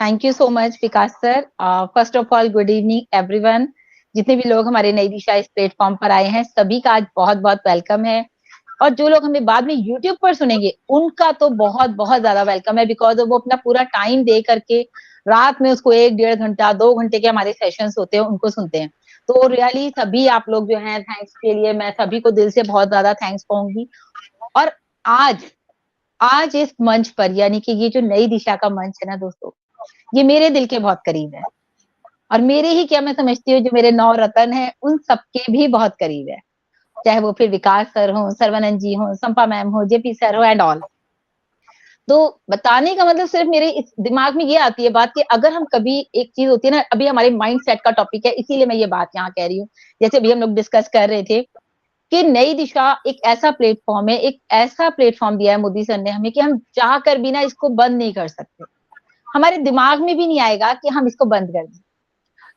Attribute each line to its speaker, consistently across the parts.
Speaker 1: Thank you so much Vikas sir. First of all good evening everyone. जितने भी लोग हमारे नई दिशा इस प्लेटफॉर्म पर आए हैं सभी का आज बहुत बहुत वेलकम है, और जो लोग हमें बाद में यूट्यूब पर सुनेंगे उनका तो बहुत बहुत ज्यादा वेलकम है, बिकॉज वो अपना पूरा टाइम दे करके रात में उसको 1-1.5 घंटा 2 घंटे के हमारे सेशंस होते हैं उनको सुनते हैं। तो रियली सभी आप लोग जो हैं, थैंक्स के लिए मैं सभी को दिल से बहुत ज्यादा थैंक्स कहूंगी। और आज आज इस मंच पर, यानी कि ये जो नई दिशा का मंच है ना दोस्तों, ये मेरे दिल के बहुत करीब है। और मेरे ही क्या, मैं समझती हूँ जो मेरे 9 रतन हैं उन सबके भी बहुत करीब है, चाहे वो फिर विकास सर हो, सर्वनंद जी हो, संपा मैम हो, जेपी सर हो एंड ऑल। तो बताने का मतलब सिर्फ मेरे इस दिमाग में ये आती है बात कि अगर हम कभी, एक चीज होती है ना, अभी हमारे माइंड सेट का टॉपिक है इसीलिए मैं ये बात यहाँ कह रही हूँ। जैसे अभी हम लोग डिस्कस कर रहे थे कि नई दिशा एक ऐसा प्लेटफॉर्म है, एक ऐसा प्लेटफॉर्म दिया है मोदी सर ने हमें कि हम चाह कर भी ना इसको बंद नहीं कर सकते। हमारे दिमाग में भी नहीं आएगा कि हम इसको बंद कर दें,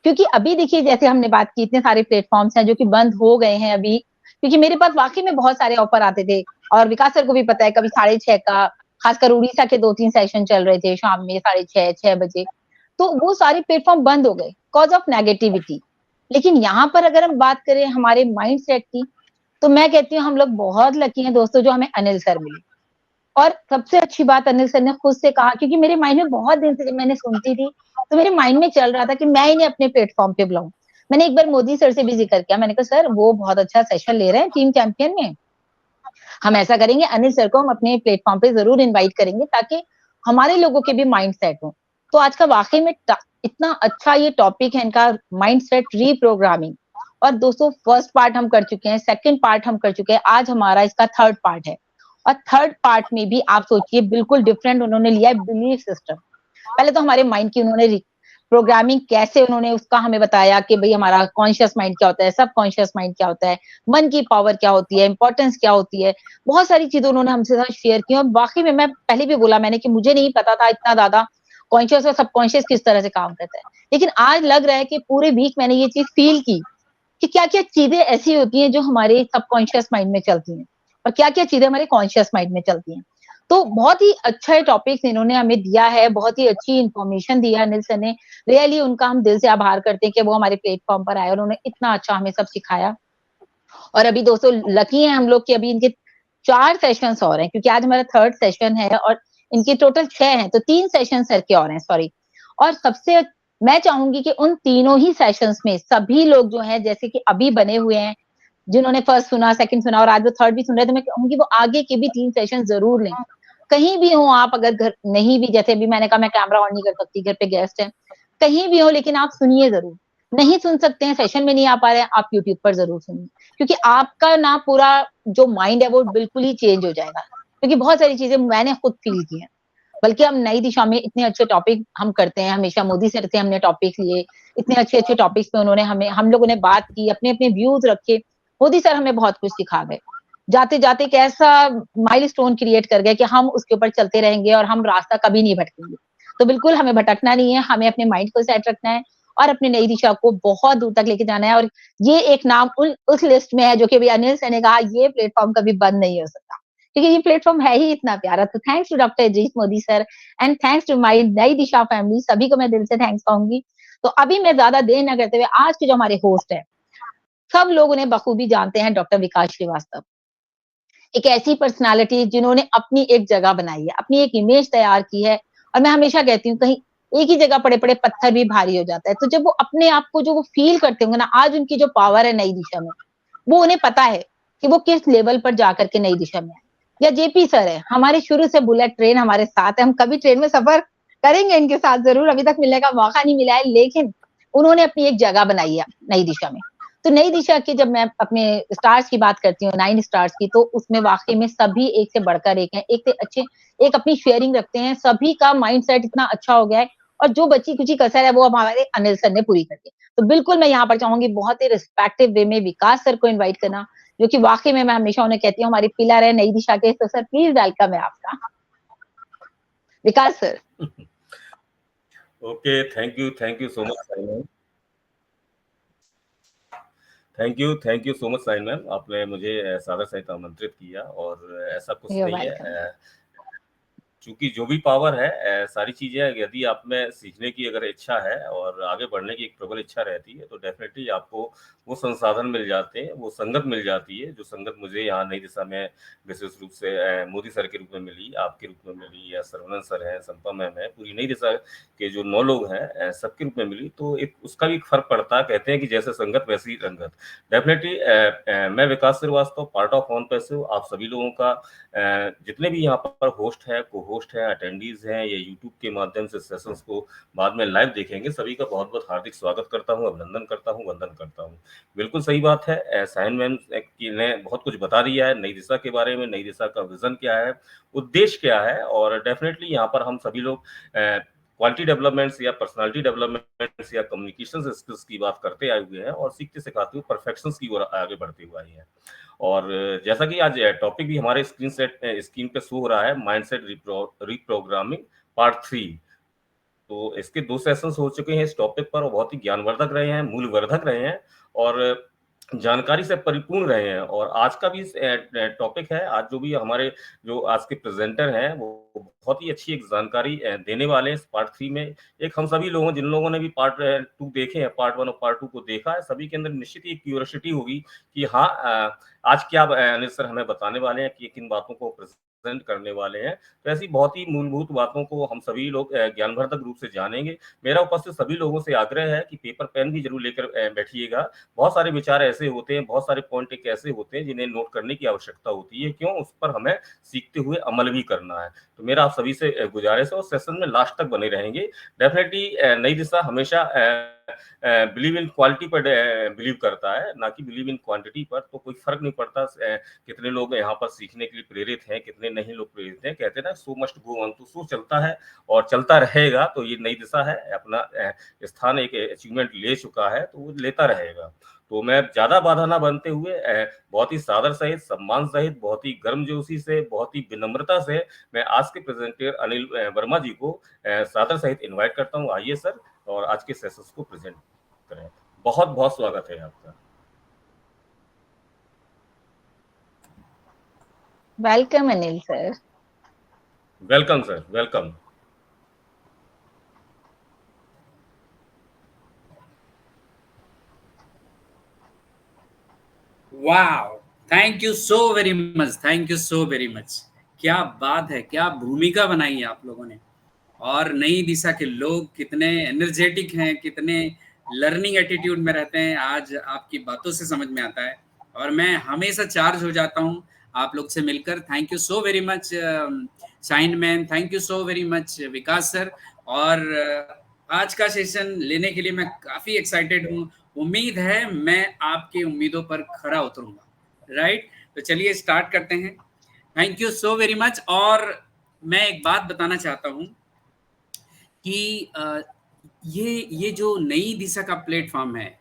Speaker 1: क्योंकि अभी देखिए जैसे हमने बात की, इतने सारे प्लेटफॉर्म्स हैं जो कि बंद हो गए हैं अभी, क्योंकि मेरे पास वाकई में बहुत सारे ऑफर आते थे। और विकास सर को भी पता है, कभी 6:30 का, खासकर उड़ीसा के 2-3 सेशन चल रहे थे शाम में 6:30-6 बजे, तो वो सारे प्लेटफॉर्म बंद हो गए कॉज ऑफ नेगेटिविटी। लेकिन यहाँ पर अगर हम बात करें हमारे माइंड सेट की, तो मैं कहती हूँ हम लोग बहुत लकी हैं दोस्तों जो हमें अनिल सर मिले। और सबसे अच्छी बात अनिल सर ने खुद से कहा, क्योंकि मेरे माइंड में बहुत दिन से जब मैंने सुनती थी तो मेरे माइंड में चल रहा था कि मैं इन्हें अपने प्लेटफॉर्म पे बुलाऊं। मैंने एक बार मोदी सर से भी जिक्र किया, मैंने कहा सर वो बहुत अच्छा सेशन ले रहे हैं टीम चैंपियन में, हम ऐसा करेंगे अनिल सर को हम अपने प्लेटफॉर्म पे जरूर इन्वाइट करेंगे ताकि हमारे लोगों के भी माइंड सेट हो। तो आज का वाकई में इतना अच्छा ये टॉपिक है इनका, माइंड सेट रीप्रोग्रामिंग। और दोस्तों फर्स्ट पार्ट हम कर चुके हैं, सेकंड पार्ट हम कर चुके हैं, आज हमारा इसका थर्ड पार्ट है। और थर्ड पार्ट में भी आप सोचिए बिल्कुल डिफरेंट उन्होंने लिया है बिलीफ सिस्टम। पहले तो हमारे माइंड की उन्होंने प्रोग्रामिंग कैसे उन्होंने उसका हमें बताया कि भाई हमारा कॉन्शियस माइंड क्या होता है, सब कॉन्शियस माइंड क्या होता है, मन की पावर क्या होती है, इंपॉर्टेंस क्या होती है, बहुत सारी चीजें उन्होंने हमसे साथ शेयर की। और वाकई में मैं पहले भी बोला मैंने कि मुझे नहीं पता था इतना ज्यादा कॉन्शियस और सबकॉन्शियस किस तरह से काम करता है। लेकिन आज लग रहा है कि पूरे वीक मैंने ये चीज फील की कि क्या क्या चीजें ऐसी होती हैं जो हमारे सबकॉन्शियस माइंड में चलती हैं और क्या क्या चीजें हमारे कॉन्शियस माइंड में चलती हैं। तो बहुत ही अच्छा टॉपिक इन्होंने हमें दिया है, बहुत ही अच्छी इन्फॉर्मेशन दिया है अनिल सर ने। रियली उनका हम दिल से आभार करते हैं कि वो हमारे प्लेटफॉर्म पर आए और उन्होंने इतना अच्छा हमें सब सिखाया। और अभी दोस्तों लकी हैं हम लोग कि अभी इनके 4 सेशंस और हैं, क्योंकि आज हमारा थर्ड सेशन है और इनके टोटल 6 हैं, तो 3 सेशन सर के और हैं, सॉरी। और सबसे मैं चाहूंगी कि उन तीनों ही सेशंस में सभी लोग जो हैं, जैसे कि अभी बने हुए हैं, जिन्होंने फर्स्ट सुना, सेकंड सुना और आज वो थर्ड भी सुन रहे हैं, तो मैं कहूंगी वो आगे के भी 3 सेशन जरूर लें। कहीं भी हो आप, अगर घर नहीं भी, जैसे अभी मैंने कहा मैं कैमरा ऑन नहीं कर सकती, घर पे गेस्ट है, कहीं भी हो, लेकिन आप सुनिए जरूर। नहीं सुन सकते हैं, सेशन में नहीं आ पा रहे हैं, आप यूट्यूब पर जरूर सुनिए, क्योंकि आपका ना पूरा जो माइंड है वो बिल्कुल ही चेंज हो जाएगा। क्योंकि बहुत सारी चीजें मैंने खुद फील की है। बल्कि हम नई दिशा में इतने अच्छे टॉपिक हम करते हैं, हमेशा मोदी सर से हमने टॉपिक लिए, इतने अच्छे अच्छे टॉपिक्स पे उन्होंने हमें, हम लोगों ने बात की, अपने अपने व्यूज रखे। मोदी सर हमें बहुत कुछ सिखा गए, जाते जाते एक ऐसा माइलस्टोन क्रिएट कर गए कि हम उसके ऊपर चलते रहेंगे और हम रास्ता कभी नहीं भटकेंगे। तो बिल्कुल हमें भटकना नहीं है, हमें अपने माइंड को सेट रखना है और अपनी नई दिशा को बहुत दूर तक लेके जाना है। और ये एक नाम उस लिस्ट में है जो कि अभी अनिल सर ने कहा, ये प्लेटफॉर्म कभी बंद नहीं हो सकता, क्योंकि ये प्लेटफॉर्म है ही इतना प्यारा। तो thanks to doctor Idris Modi sir and thanks to my Nai Disha family, सभी को मैं दिल से थैंक्स कहूंगी। तो अभी मैं ज्यादा देर न करते हुए आज के जो हमारे होस्ट है, सब लोग उन्हें बखूबी जानते हैं, डॉक्टर विकास श्रीवास्तव। एक ऐसी पर्सनालिटी जिन्होंने अपनी एक जगह बनाई है, अपनी एक इमेज तैयार की है। और मैं हमेशा कहती हूँ कहीं एक ही जगह पड़े पड़े पत्थर भी भारी हो जाता है। तो जब वो अपने आप को जो वो फील करते होंगे ना, आज उनकी जो पावर है नई दिशा में, वो उन्हें पता है कि वो किस लेवल पर जाकर के नई दिशा में है। या जेपी सर है, हमारे शुरू से बुलेट ट्रेन हमारे साथ है, हम कभी ट्रेन में सफर करेंगे इनके साथ जरूर, अभी तक मिलने का मौका नहीं मिला है, लेकिन उन्होंने अपनी एक जगह बनाई है नई दिशा में। तो नई दिशा की जब मैं अपने स्टार्स की बात करती हूँ, 9 स्टार्स की, तो उसमें वाकई में सभी एक से बढ़कर एक है, एक से अच्छे, एक अपनी शेयरिंग रखते हैं, सभी का माइंड सेट इतना अच्छा हो गया है। और जो बची कुची कसर है वो हमारे अनिल सर ने पूरी कर दी। तो बिल्कुल मैं यहाँ पर चाहूंगी बहुत ही रिस्पेक्टिव वे में विकास सर को इन्वाइट करना, जो कि वाकई में मैं हमेशा उन्हें कहती हूँ हमारी पिलर है नई दिशा के। तो सर प्लीज वेलकम है आपका, Vikas sir.
Speaker 2: Okay, thank you so much Simon. Thank you so much साइन मैम, आपने मुझे सादर सहित आमंत्रित किया और ऐसा कुछ
Speaker 1: यू
Speaker 2: नहीं
Speaker 1: वेलकम।
Speaker 2: है। चूंकि जो भी पावर है, सारी चीजें यदि आप में सीखने की अगर इच्छा है और आगे बढ़ने की एक प्रबल इच्छा रहती है, तो डेफिनेटली आपको वो संसाधन मिल जाते हैं, वो संगत मिल जाती है, जो संगत मुझे यहाँ नई दिशा में विशेष रूप से मोदी सर के रूप में मिली, आपके रूप में मिली, या सरवनन सर है, संपा मैम है, पूरी नई दिशा के जो 9 लोग हैं सबके रूप में मिली, तो एक उसका भी फर्क पड़ता है। कहते हैं कि जैसे संगत वैसी रंगत। डेफिनेटली मैं Vikas Srivastava, part of on passive, आप सभी लोगों का जितने भी यहाँ पर होस्ट है, को होस्ट है, अटेंडीज हैं, या यूट्यूब के माध्यम से सेशंस को बाद में लाइव देखेंगे, सभी का बहुत बहुत हार्दिक स्वागत करता हूँ, अभिनंदन करता हूँ, वंदन करता हूँ। बिल्कुल सही बात है, साइन मैम ने बहुत कुछ बता दिया है नई दिशा के बारे में, नई दिशा का विजन क्या है, उद्देश्य क्या है, और डेफिनेटली यहाँ पर हम सभी लोग क्वालिटी डेवलपमेंट्स या पर्सनालिटी डेवलपमेंट्स या कम्युनिकेशन स्किल्स की बात करते आए हुए हैं, और सीखते सिखाते हुए परफेक्शंस की ओर आगे बढ़ते हुए आए हैं। और जैसा कि आज टॉपिक भी हमारे स्क्रीन पे शो हो रहा है, माइंडसेट रिप्रोग्रामिंग पार्ट 3। तो इसके 2 सेशंस हो चुके हैं इस टॉपिक पर, और बहुत ही ज्ञानवर्धक रहे हैं, मूल्यवर्धक रहे हैं, और जानकारी से परिपूर्ण रहे हैं। और आज का भी टॉपिक है, आज जो आज के प्रेजेंटर हैं, वो बहुत ही अच्छी एक जानकारी देने वाले हैं इस पार्ट 3 में। एक हम सभी लोगों, जिन लोगों ने भी पार्ट 2 देखे हैं, पार्ट 1 और पार्ट 2 को देखा है, सभी के अंदर निश्चित ही एक क्यूरियोसिटी होगी कि हाँ, आज क्या अनिल सर हमें बताने वाले हैं, कि किन बातों को प्रेजेंट करने वाले हैं। तो ऐसी बहुत ही मूलभूत बातों को हम सभी लोग ज्ञानवर्धक रूप से जानेंगे। मेरा उपस्थित सभी लोगों से आग्रह है कि पेपर पेन भी जरूर लेकर बैठिएगा। बहुत सारे विचार ऐसे होते हैं, बहुत सारे पॉइंट एक ऐसे होते हैं जिन्हें नोट करने की आवश्यकता होती है। क्यों? उस पर हमें सीखते हुए अमल भी करना है। तो मेरा आप सभी से गुजारिश है, और सेशन में लास्ट तक बने रहेंगे। डेफिनेटली नई दिशा हमेशा बिलीव इन क्वालिटी पर बिलीव करता है, ना कि बिलीव इन क्वांटिटी पर। तो कोई फर्क नहीं पड़ता कितने लोग यहाँ पर सीखने के लिए प्रेरित हैं, कितने नहीं लोग प्रेरित हैं। कहते हैं ना, सो मस्ट गो ऑन, तो सो चलता है और चलता रहेगा। तो ये नई दिशा है, अपना स्थान एक अचीवमेंट ले चुका है, तो वो लेता रहेगा। तो मैं ज्यादा बाधा ना बनते हुए बहुत ही सादर सहित, सम्मान सहित, बहुत ही गर्मजोशी से, बहुत ही विनम्रता से मैं आज के प्रेजेंटर अनिल वर्मा जी को सादर सहित इनवाइट करता हूँ। आइए सर, और आज के सेशंस को प्रेजेंट करें। बहुत बहुत स्वागत है आपका।
Speaker 1: Welcome Anil sir.
Speaker 2: Welcome sir, welcome.
Speaker 3: Wow, thank you so very much, thank you so very much. क्या बात है, क्या भूमिका बनाई है आप लोगों ने। और नई दिशा के लोग कितने एनर्जेटिक हैं, कितने लर्निंग एटीट्यूड में रहते हैं, आज आपकी बातों से समझ में आता है। और मैं हमेशा चार्ज हो जाता हूँ आप लोग से मिलकर। Thank you so very much shine man, thank you so very much Vikas sir. और आज का सेशन लेने के लिए मैं काफी एक्साइटेड हूँ। उम्मीद है मैं आपकी उम्मीदों पर खरा उतरूंगा। राइट, तो चलिए स्टार्ट करते हैं। Thank you so very much. और मैं एक बात बताना चाहता हूँ कि ये जो नई दिशा का प्लेटफॉर्म है,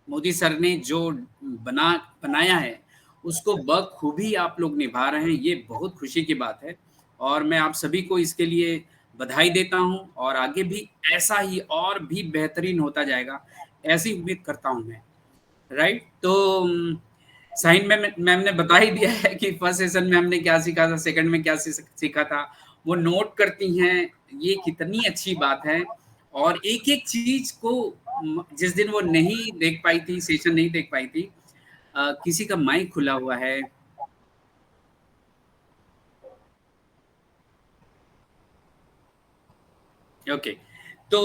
Speaker 3: मोदी सर ने जो बनाया है, उसको बखूबी आप लोग निभा रहे हैं। ये बहुत खुशी की बात है, और मैं आप सभी को इसके लिए बधाई देता हूं। और आगे भी ऐसा ही और भी बेहतरीन होता जाएगा, ऐसी उम्मीद करता हूं मैं। राइट, तो साइन मैम ने बता ही दिया है कि फर्स्ट सेशन में हमने क्या सीखा था, सेकंड में क्या सीखा था। वो नोट करती हैं, ये कितनी अच्छी बात है। और एक एक चीज को, जिस दिन वो नहीं देख पाई थी, सेशन नहीं देख पाई थी, किसी का माइक खुला हुआ है। ओके, तो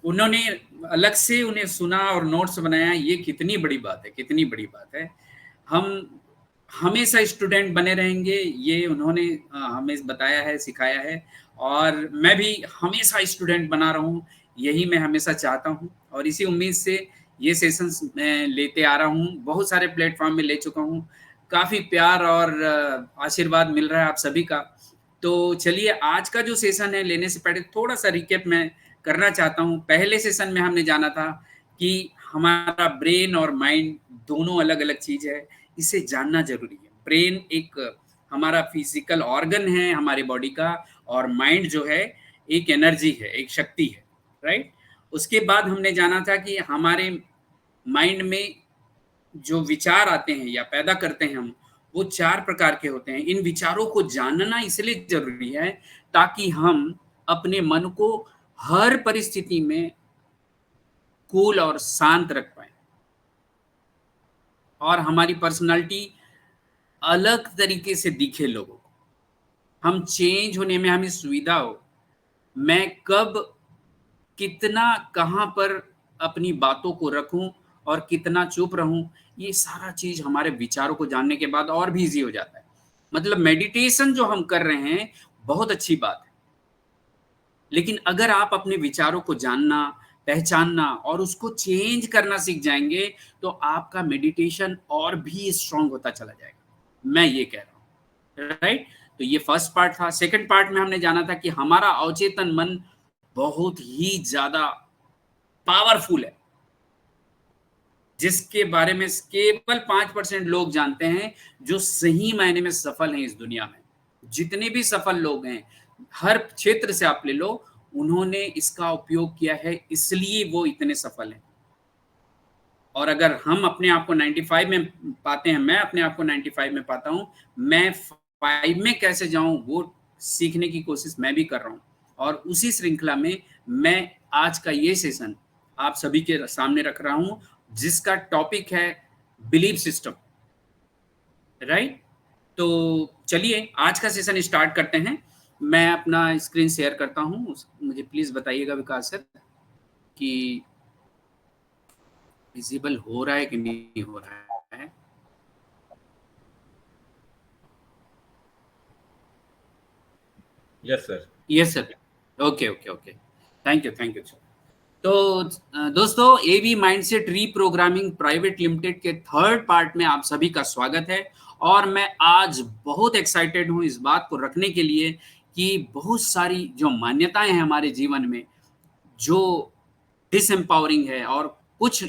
Speaker 3: उन्होंने अलग से उन्हें सुना और नोट्स बनाया। ये कितनी बड़ी बात है, कितनी बड़ी बात है। हम हमेशा स्टूडेंट बने रहेंगे, ये उन्होंने हमें बताया है, सिखाया है। और मैं भी हमेशा स्टूडेंट बना रहूं, यही मैं हमेशा चाहता हूं। और इसी उम्मीद से ये सेशंस मैं लेते आ रहा हूं, बहुत सारे प्लेटफॉर्म में ले चुका हूं। काफी प्यार और आशीर्वाद मिल रहा है आप सभी का। तो चलिए, आज का जो सेशन है लेने से पहले थोड़ा सा रिकेप मैं करना चाहता हूँ। पहले सेशन में हमने जाना था कि हमारा ब्रेन और माइंड दोनों अलग अलग चीज है, इसे जानना जरूरी है। ब्रेन एक हमारा फिजिकल ऑर्गन है हमारी बॉडी का, और माइंड जो है एक एनर्जी है, एक शक्ति है। राइट, उसके बाद हमने जाना था कि हमारे माइंड में जो विचार आते हैं या पैदा करते हैं हम, वो 4 प्रकार के होते हैं। इन विचारों को जानना इसलिए जरूरी है ताकि हम अपने मन को हर परिस्थिति में कूल और शांत रख पाए और हमारी पर्सनालिटी अलग तरीके से दिखे लोगों को। हम चेंज होने में हमें सुविधा हो। मैं कब कितना कहाँ पर अपनी बातों को रखूं और कितना चुप रहूं, ये सारा चीज हमारे विचारों को जानने के बाद और भी इजी हो जाता है। मतलब मेडिटेशन जो हम कर रहे हैं बहुत अच्छी बात है, लेकिन अगर आप अपने विचारों को जानना, पहचानना और उसको चेंज करना सीख जाएंगे तो आपका मेडिटेशन और भी स्ट्रांग होता चला जाएगा। मैं ये कह रहा हूँ, राइट। तो ये फर्स्ट पार्ट था। सेकंड पार्ट में हमने जाना था कि हमारा अवचेतन मन बहुत ही ज्यादा पावरफुल है, जिसके बारे में केवल 5% लोग जानते हैं जो सही मायने में सफल हैं इस दुनिया में। जितने भी सफल लोग हैं, हर क्षेत्र से आप ले लो, उन्होंने इसका उपयोग किया है, इसलिए वो इतने सफल हैं। और अगर हम अपने आप को 95 में पाते हैं, मैं अपने आप को 95 में पाता हूं, मैं 5 में कैसे जाऊं वो सीखने की कोशिश मैं भी कर रहा हूं। और उसी श्रृंखला में मैं आज का ये सेशन आप सभी के सामने रख रहा हूं, जिसका टॉपिक है बिलीफ सिस्टम, राइट। तो चलिए आज का सेशन स्टार्ट करते हैं। मैं अपना स्क्रीन शेयर करता हूं, मुझे प्लीज बताइएगा विकास सर कि विजिबल हो रहा है कि नहीं हो रहा है।
Speaker 2: Yes sir.
Speaker 3: Yes sir. Okay okay okay, thank you sir. तो दोस्तों, एवी माइंडसेट रीप्रोग्रामिंग प्राइवेट लिमिटेड के थर्ड पार्ट में आप सभी का स्वागत है। और मैं आज बहुत एक्साइटेड हूं इस बात को रखने के लिए कि बहुत सारी जो मान्यताएं हैं हमारे जीवन में जो डिसएम्पावरिंग है, और कुछ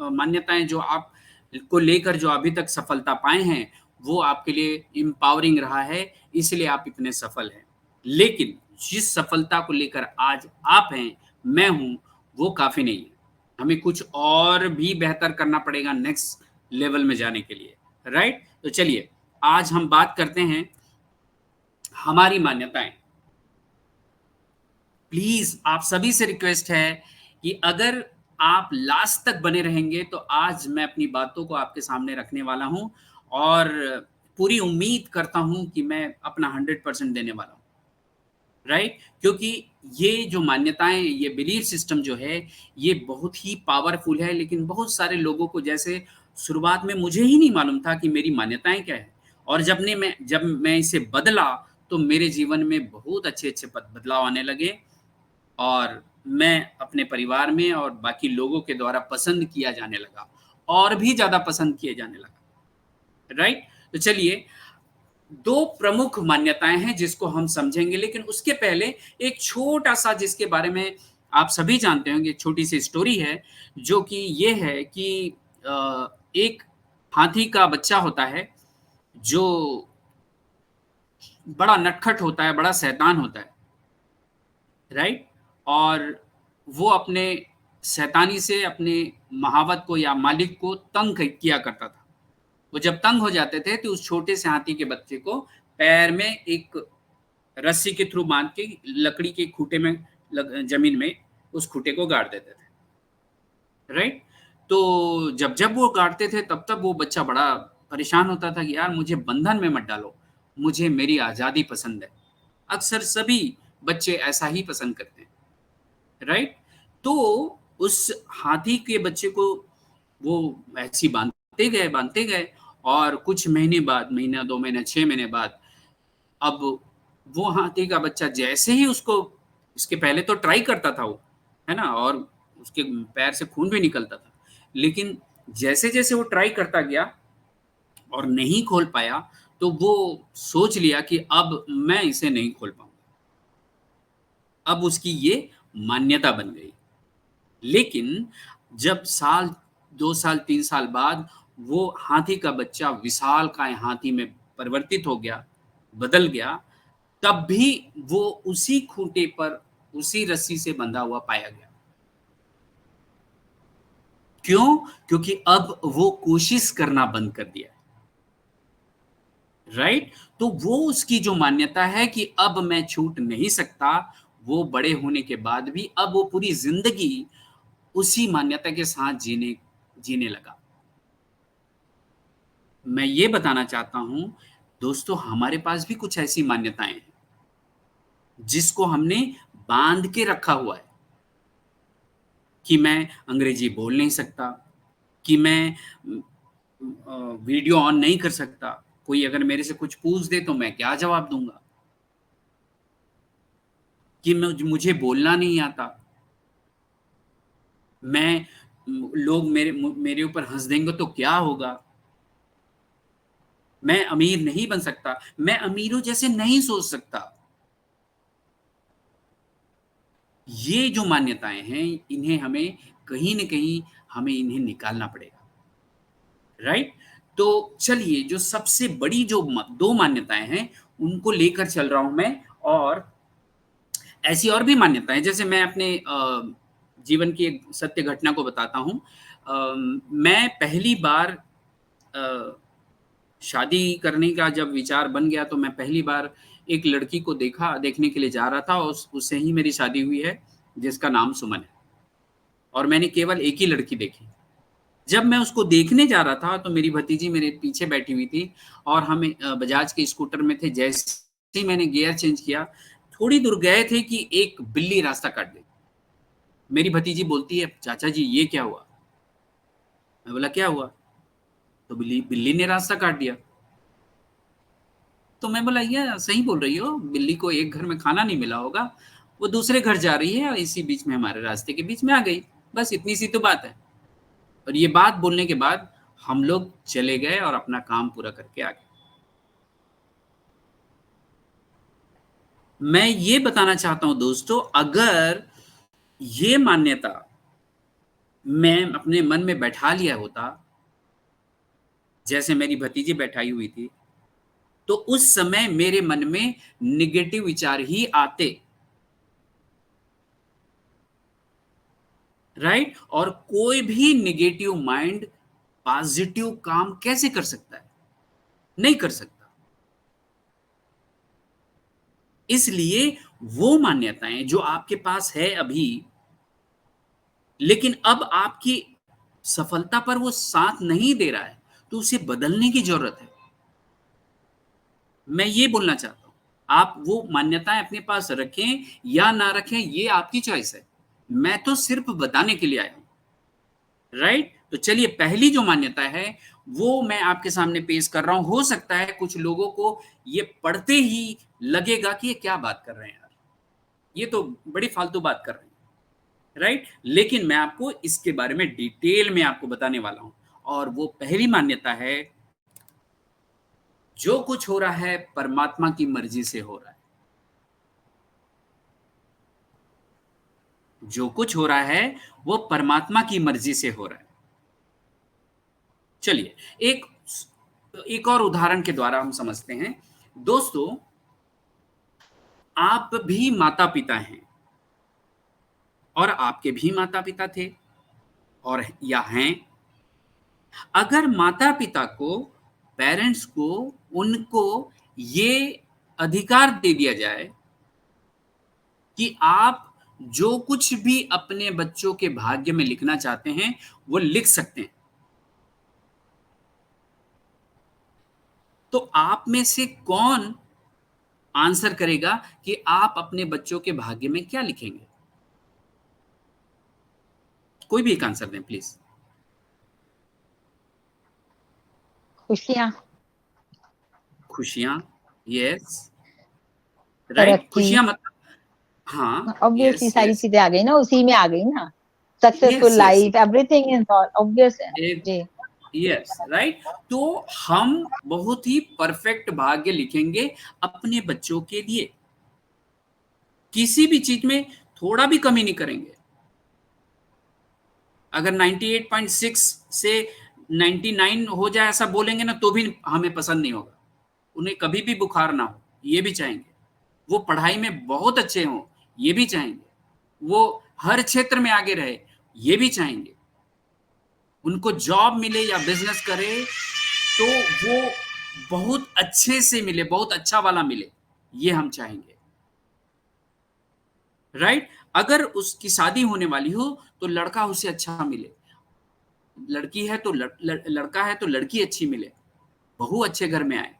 Speaker 3: मान्यताएं जो आप को लेकर जो अभी तक सफलता पाए हैं वो आपके लिए एम्पावरिंग रहा है, इसलिए आप इतने सफल हैं। लेकिन जिस सफलता को लेकर आज आप हैं, मैं हूं, वो काफी नहीं है। हमें कुछ और भी बेहतर करना पड़ेगा नेक्स्ट लेवल में जाने के लिए, राइट। तो चलिए आज हम बात करते हैं हमारी मान्यताएं। प्लीज आप सभी से रिक्वेस्ट है कि अगर आप लास्ट तक बने रहेंगे तो आज मैं अपनी बातों को आपके सामने रखने वाला हूं और पूरी उम्मीद करता हूं कि मैं अपना 100% देने वाला हूं, राइट। क्योंकि ये जो मान्यताएं, ये बिलीफ सिस्टम जो है, ये बहुत ही पावरफुल है। लेकिन बहुत सारे लोगों को, जैसे शुरुआत में मुझे ही नहीं मालूम था कि मेरी मान्यताएं क्या है, और जब मैं इसे बदला तो मेरे जीवन में बहुत अच्छे अच्छे बदलाव आने लगे और मैं अपने परिवार में और बाकी लोगों के द्वारा पसंद किया जाने लगा, और भी ज्यादा पसंद किए जाने लगा, राइट। तो चलिए, दो प्रमुख मान्यताएं हैं जिसको हम समझेंगे, लेकिन उसके पहले एक छोटा सा, जिसके बारे में आप सभी जानते होंगे, छोटी सी स्टोरी है, जो कि ये है कि एक हाथी का बच्चा होता है जो बड़ा नटखट होता है, बड़ा शैतान होता है, राइट। और वो अपने शैतानी से अपने महावत को या मालिक को तंग किया करता था। वो जब तंग हो जाते थे तो उस छोटे से हाथी के बच्चे को पैर में एक रस्सी के थ्रू बांध के लकड़ी के खूटे में जमीन में उस खूटे को गाड़ देते थे, राइट। तो जब वो गाड़ते थे तब वो बच्चा बड़ा परेशान होता था कि यार मुझे बंधन में मत डालो, मुझे मेरी आजादी पसंद है। अक्सर सभी बच्चे ऐसा ही पसंद करते हैं, राइट। तो उस हाथी के बच्चे को वो ऐसी बांधते गए और कुछ महीने बाद, महीना 2 महीने 6 महीने बाद, अब वो हाथी का बच्चा जैसे ही उसको, इसके पहले तो ट्राई करता था वो, है ना, और उसके पैर से खून भी निकलता था, लेकिन जैसे जैसे वो ट्राई करता गया और नहीं खोल पाया तो वो सोच लिया कि अब मैं इसे नहीं खोल पाऊंगा। अब उसकी ये मान्यता बन गई। लेकिन जब साल 2 साल 3 साल बाद वो हाथी का बच्चा विशालकाय हाथी में परिवर्तित हो गया, बदल गया, तब भी वो उसी खूंटे पर उसी रस्सी से बंधा हुआ पाया गया। क्यों? क्योंकि अब वो कोशिश करना बंद कर दिया। राइट। तो वो उसकी जो मान्यता है कि अब मैं छूट नहीं सकता, वो बड़े होने के बाद भी अब वो पूरी जिंदगी उसी मान्यता के साथ जीने लगा। मैं ये बताना चाहता हूं दोस्तों, हमारे पास भी कुछ ऐसी मान्यताएं हैं जिसको हमने बांध के रखा हुआ है कि मैं अंग्रेजी बोल नहीं सकता, कि मैं वीडियो ऑन नहीं कर सकता, कोई अगर मेरे से कुछ पूछ दे तो मैं क्या जवाब दूंगा, कि मुझे बोलना नहीं आता, मैं लोग मेरे ऊपर हंस देंगे तो क्या होगा, मैं अमीर नहीं बन सकता, मैं अमीरों जैसे नहीं सोच सकता। ये जो मान्यताएं हैं, इन्हें हमें कहीं न कहीं हमें इन्हें निकालना पड़ेगा, राइट। तो चलिए, जो सबसे बड़ी जो दो मान्यताएं हैं उनको लेकर चल रहा हूं मैं, और ऐसी और भी मान्यताएं, जैसे मैं अपने जीवन की एक सत्य घटना को बताता हूं। मैं पहली बार शादी करने का जब विचार बन गया, तो मैं पहली बार एक लड़की को देखने के लिए जा रहा था, और उससे ही मेरी शादी हुई है, जिसका नाम सुमन है, और मैंने केवल एक ही लड़की देखी। जब मैं उसको देखने जा रहा था तो मेरी भतीजी मेरे पीछे बैठी हुई थी, और हम बजाज के स्कूटर में थे। जैसे ही मैंने गियर चेंज किया, थोड़ी दूर गए थे कि एक बिल्ली रास्ता काट गई। मेरी भतीजी बोलती है, चाचा जी ये क्या हुआ? मैं बोला क्या हुआ? तो बिल्ली ने रास्ता काट दिया। तो मैं बोला, ये सही बोल रही हो, बिल्ली को एक घर में खाना नहीं मिला होगा, वो दूसरे घर जा रही है और इसी बीच में हमारे रास्ते के बीच में आ गई, बस इतनी सी तो बात है। और ये बात बोलने के बाद हम लोग चले गए और अपना काम पूरा करके आ गए। मैं ये बताना चाहता हूं दोस्तों, अगर ये मान्यता मैं अपने मन में बैठा लिया होता, जैसे मेरी भतीजी बैठाई हुई थी, तो उस समय मेरे मन में निगेटिव विचार ही आते, राइट। और कोई भी निगेटिव माइंड पॉजिटिव काम कैसे कर सकता है? नहीं कर सकता। इसलिए वो मान्यताएं जो आपके पास है अभी, लेकिन अब आपकी सफलता पर वो साथ नहीं दे रहा है, तो उसे बदलने की जरूरत है। मैं ये बोलना चाहता हूं, आप वो मान्यताएं अपने पास रखें या ना रखें, ये आपकी चॉइस है। मैं तो सिर्फ बताने के लिए आया हूं, राइट। तो चलिए, पहली जो मान्यता है वो मैं आपके सामने पेश कर रहा हूं। हो सकता है कुछ लोगों को ये पढ़ते ही लगेगा कि ये क्या बात कर रहे हैं यार, ये तो बड़ी फालतू बात कर रहे हैं, राइट। लेकिन मैं आपको इसके बारे में डिटेल में आपको बताने वाला हूं। और वो पहली मान्यता है, जो कुछ हो रहा है परमात्मा की मर्जी से हो रहा है। जो कुछ हो रहा है वो परमात्मा की मर्जी से हो रहा है। चलिए, एक और उदाहरण के द्वारा हम समझते हैं। दोस्तों, आप भी माता पिता हैं, और आपके भी माता पिता थे और या हैं। अगर माता पिता को, पेरेंट्स को, उनको ये अधिकार दे दिया जाए कि आप जो कुछ भी अपने बच्चों के भाग्य में लिखना चाहते हैं वो लिख सकते हैं, तो आप में से कौन आंसर करेगा कि आप अपने बच्चों के भाग्य में क्या लिखेंगे? कोई भी एक आंसर दें प्लीज।
Speaker 1: खुशियां।
Speaker 3: खुशियां, यस, राइट।
Speaker 1: तरक्की।
Speaker 3: खुशियां मतलब, हाँ,
Speaker 1: ऑब्वियसली
Speaker 3: यस
Speaker 1: सारी
Speaker 3: यस
Speaker 1: चीजें आ गई ना, उसी में आ गई ना। Successful
Speaker 3: yes yes
Speaker 1: life, everything is obvious है। जी।
Speaker 3: Yes, right. तो हम बहुत ही परफेक्ट भाग्य लिखेंगे अपने बच्चों के लिए, किसी भी चीज में थोड़ा भी कमी नहीं करेंगे। अगर 98.6 से 99 हो जाए ऐसा बोलेंगे ना, तो भी हमें पसंद नहीं होगा। उन्हें कभी भी बुखार ना हो, ये भी चाहेंगे। वो पढ़ाई में बहुत अच्छे हों, ये भी चाहेंगे। वो हर क्षेत्र में आगे रहे, ये भी चाहेंगे। उनको जॉब मिले या बिजनेस करे, तो वो बहुत अच्छे से मिले, बहुत अच्छा वाला मिले, ये हम चाहेंगे, राइट। अगर उसकी शादी होने वाली हो तो लड़का उसे अच्छा मिले, लड़की है तो लड़का है तो लड़की अच्छी मिले, बहू अच्छे घर में आए,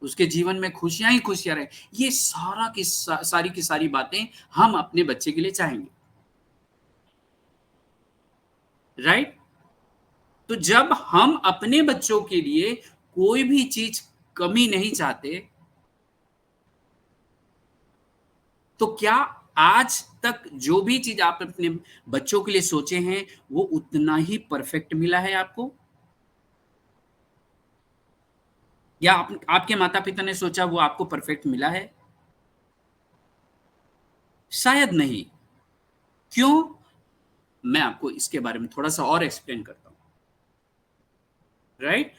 Speaker 3: उसके जीवन में खुशियां ही खुशियां रहे। ये सारी की सारी बातें हम अपने बच्चे के लिए चाहेंगे, राइट। तो जब हम अपने बच्चों के लिए कोई भी चीज कमी नहीं चाहते, तो क्या आज तक जो भी चीज आप अपने बच्चों के लिए सोचे हैं वो उतना ही परफेक्ट मिला है आपको, या आपके माता पिता ने सोचा वो आपको परफेक्ट मिला है? शायद नहीं। क्यों? मैं आपको इसके बारे में थोड़ा सा और एक्सप्लेन करता हूं, राइट।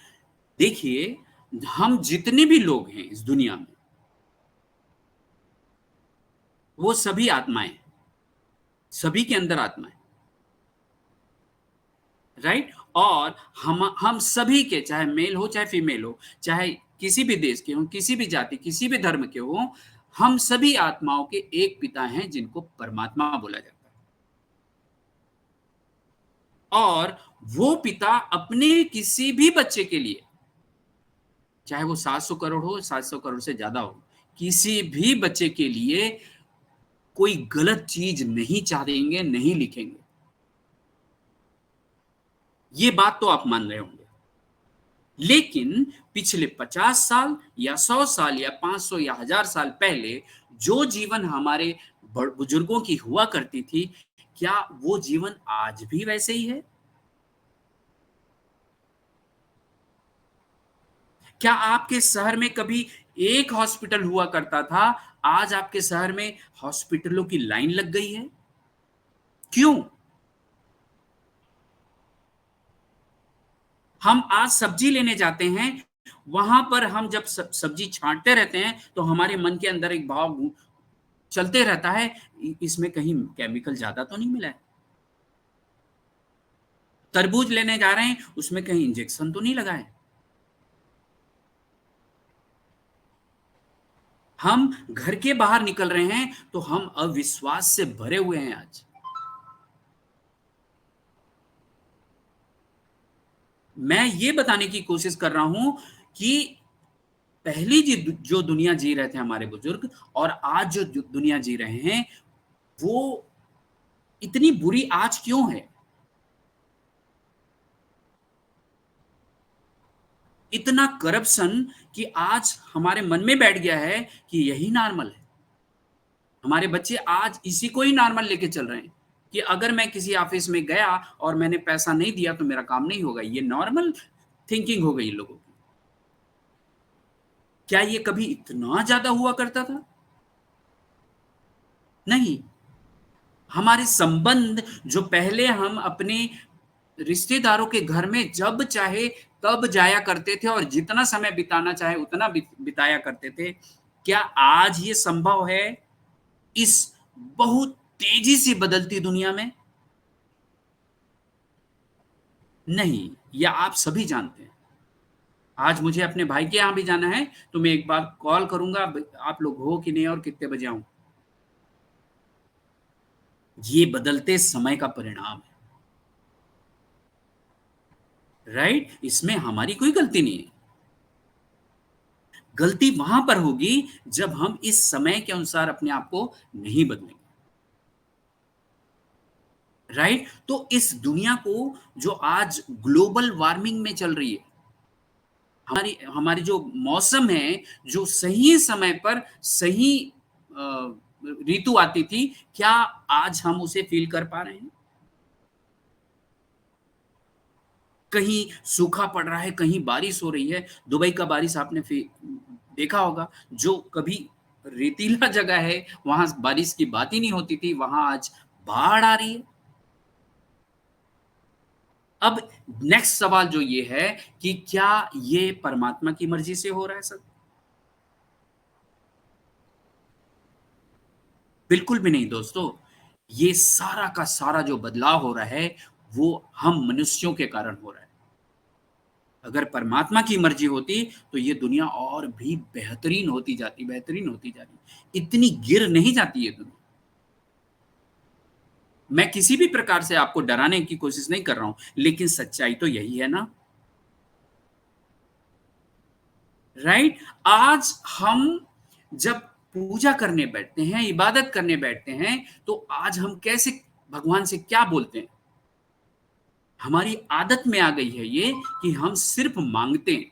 Speaker 3: देखिए, हम जितने भी लोग हैं इस दुनिया में, वो सभी आत्माएं, सभी के अंदर आत्मा है, राइट। और हम सभी के, चाहे मेल हो चाहे फीमेल हो, चाहे किसी भी देश के हो, किसी भी जाति, किसी भी धर्म के हो, हम सभी आत्माओं के एक पिता हैं जिनको परमात्मा बोला जाता है। और वो पिता अपने किसी भी बच्चे के लिए, चाहे वो 700 करोड़ हो, 700 करोड़ से ज्यादा हो, किसी भी बच्चे के लिए कोई गलत चीज नहीं चाहेंगे, नहीं लिखेंगे। ये बात तो आप मान रहे होंगे। लेकिन पिछले 50 साल या 100 साल या 500 या 1000 साल पहले जो जीवन हमारे बुजुर्गों की हुआ करती थी, क्या वो जीवन आज भी वैसे ही है? क्या आपके शहर में कभी एक हॉस्पिटल हुआ करता था, आज आपके शहर में हॉस्पिटलों की लाइन लग गई है? क्यों? हम आज सब्जी लेने जाते हैं, वहां पर हम जब सब्जी छांटते रहते हैं तो हमारे मन के अंदर एक भाव चलते रहता है, इसमें कहीं केमिकल ज्यादा तो नहीं मिला है। तरबूज लेने जा रहे हैं, उसमें कहीं इंजेक्शन तो नहीं लगा है। हम घर के बाहर निकल रहे हैं तो हम अविश्वास से भरे हुए हैं आज। मैं ये बताने की कोशिश कर रहा हूं कि पहली जो दुनिया जी रहे थे हमारे बुजुर्ग, और आज जो दुनिया जी रहे हैं, वो इतनी बुरी आज क्यों है? इतना करप्शन कि आज हमारे मन में बैठ गया है कि यही नॉर्मल है। हमारे बच्चे आज इसी को ही नॉर्मल लेके चल रहे हैं कि अगर मैं किसी ऑफिस में गया और मैंने पैसा नहीं दिया तो मेरा काम नहीं होगा। ये नॉर्मल थिंकिंग हो गई लोगों की। क्या ये कभी इतना ज्यादा हुआ करता था? नहीं। हमारे संबंध जो पहले हम अपने रिश्तेदारों के घर में जब चाहे तब जाया करते थे और जितना समय बिताना चाहे उतना बिताया करते थे, क्या आज ये संभव है इस बहुत तेजी से बदलती दुनिया में? नहीं। या आप सभी जानते हैं। आज मुझे अपने भाई के यहां भी जाना है तो मैं एक बार कॉल करूंगा, आप लोग हो कि नहीं और कितने बजे आऊं। ये बदलते समय का परिणाम है, राइट। इसमें हमारी कोई गलती नहीं है। गलती वहां पर होगी जब हम इस समय के अनुसार अपने आप को नहीं बदलेंगे, राइट। तो इस दुनिया को जो आज ग्लोबल वार्मिंग में चल रही है, हमारी हमारी जो मौसम है, जो सही समय पर सही ऋतु आती थी, क्या आज हम उसे फील कर पा रहे हैं? कहीं सूखा पड़ रहा है, कहीं बारिश हो रही है। दुबई का बारिश आपने देखा होगा। जो कभी रेतीला जगह है वहां बारिश की बात ही नहीं होती थी, वहां आज बाढ़ आ रही है। अब नेक्स्ट सवाल जो ये है कि क्या ये परमात्मा की मर्जी से हो रहा है सब? बिल्कुल भी नहीं दोस्तों। ये सारा का सारा जो बदलाव हो रहा है वो हम मनुष्यों के कारण हो रहा है, अगर परमात्मा की मर्जी होती तो ये दुनिया और भी बेहतरीन होती जाती, बेहतरीन होती जा रही, इतनी गिर नहीं जाती ये दुनिया। मैं किसी भी प्रकार से आपको डराने की कोशिश नहीं कर रहा हूं, लेकिन सच्चाई तो यही है ना, राइट? आज हम जब पूजा करने बैठते हैं, इबादत करने बैठते हैं, तो आज हम कैसे भगवान से क्या बोलते हैं? हमारी आदत में आ गई है ये कि हम सिर्फ मांगते हैं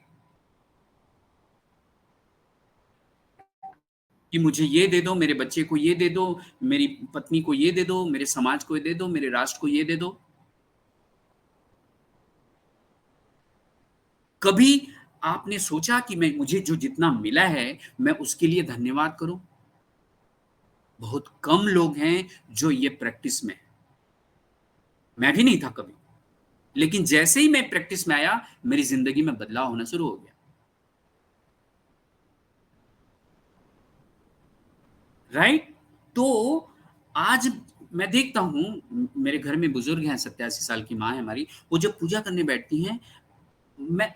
Speaker 3: कि मुझे ये दे दो, मेरे बच्चे को ये दे दो, मेरी पत्नी को ये दे दो, मेरे समाज को ये दे दो, मेरे राष्ट्र को ये दे दो। कभी आपने सोचा कि मैं मुझे जो जितना मिला है मैं उसके लिए धन्यवाद करूं? बहुत कम लोग हैं जो ये प्रैक्टिस में है। मैं भी नहीं था कभी, लेकिन जैसे ही मैं प्रैक्टिस में आया, मेरी जिंदगी में बदलाव होना शुरू हो गया, राइट? तो आज मैं देखता हूं, मेरे घर में बुजुर्ग हैं, 87 साल की माँ है हमारी, वो जब पूजा करने बैठती हैं, मैं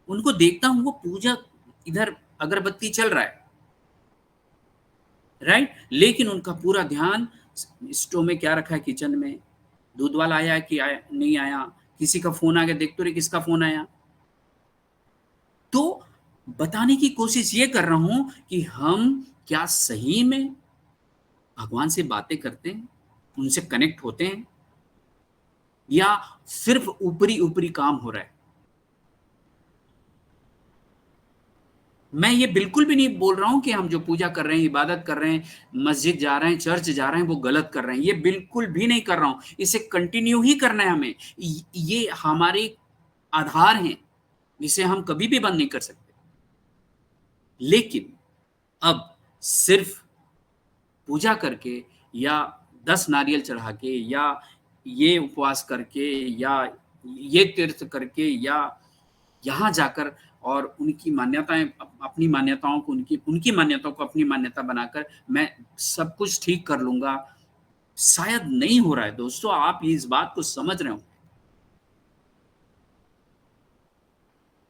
Speaker 3: उनको देखता हूं, वो पूजा, इधर अगरबत्ती चल रहा है, राइट? लेकिन उनका पूरा ध्यान स्टोव में क्या रखा है, किचन में, दूध वाला आया कि आया नहीं आया, किसी का फोन आ गया, देख तो रे किसका फोन आया। तो बताने की कोशिश ये कर रहा हूं कि हम क्या सही में भगवान से बातें करते हैं, उनसे कनेक्ट होते हैं, या सिर्फ ऊपरी ऊपरी काम हो रहा है? मैं ये बिल्कुल भी नहीं बोल रहा हूं कि हम जो पूजा कर रहे हैं, इबादत कर रहे हैं, मस्जिद जा रहे हैं, चर्च जा रहे हैं, वो गलत कर रहे हैं, ये बिल्कुल भी नहीं कर रहा हूं। इसे कंटिन्यू ही करना है हमें, ये हमारे आधार हैं, इसे हम कभी भी बंद नहीं कर सकते। लेकिन अब सिर्फ पूजा करके, या 10 नारियल चढ़ा के, या ये उपवास करके, या ये तीर्थ करके, या यहाँ जाकर और उनकी मान्यताएं, अपनी मान्यताओं को उनकी उनकी मान्यताओं को अपनी मान्यता बनाकर मैं सब कुछ ठीक कर लूंगा, शायद नहीं हो रहा है दोस्तों। आप इस बात को समझ रहे हो,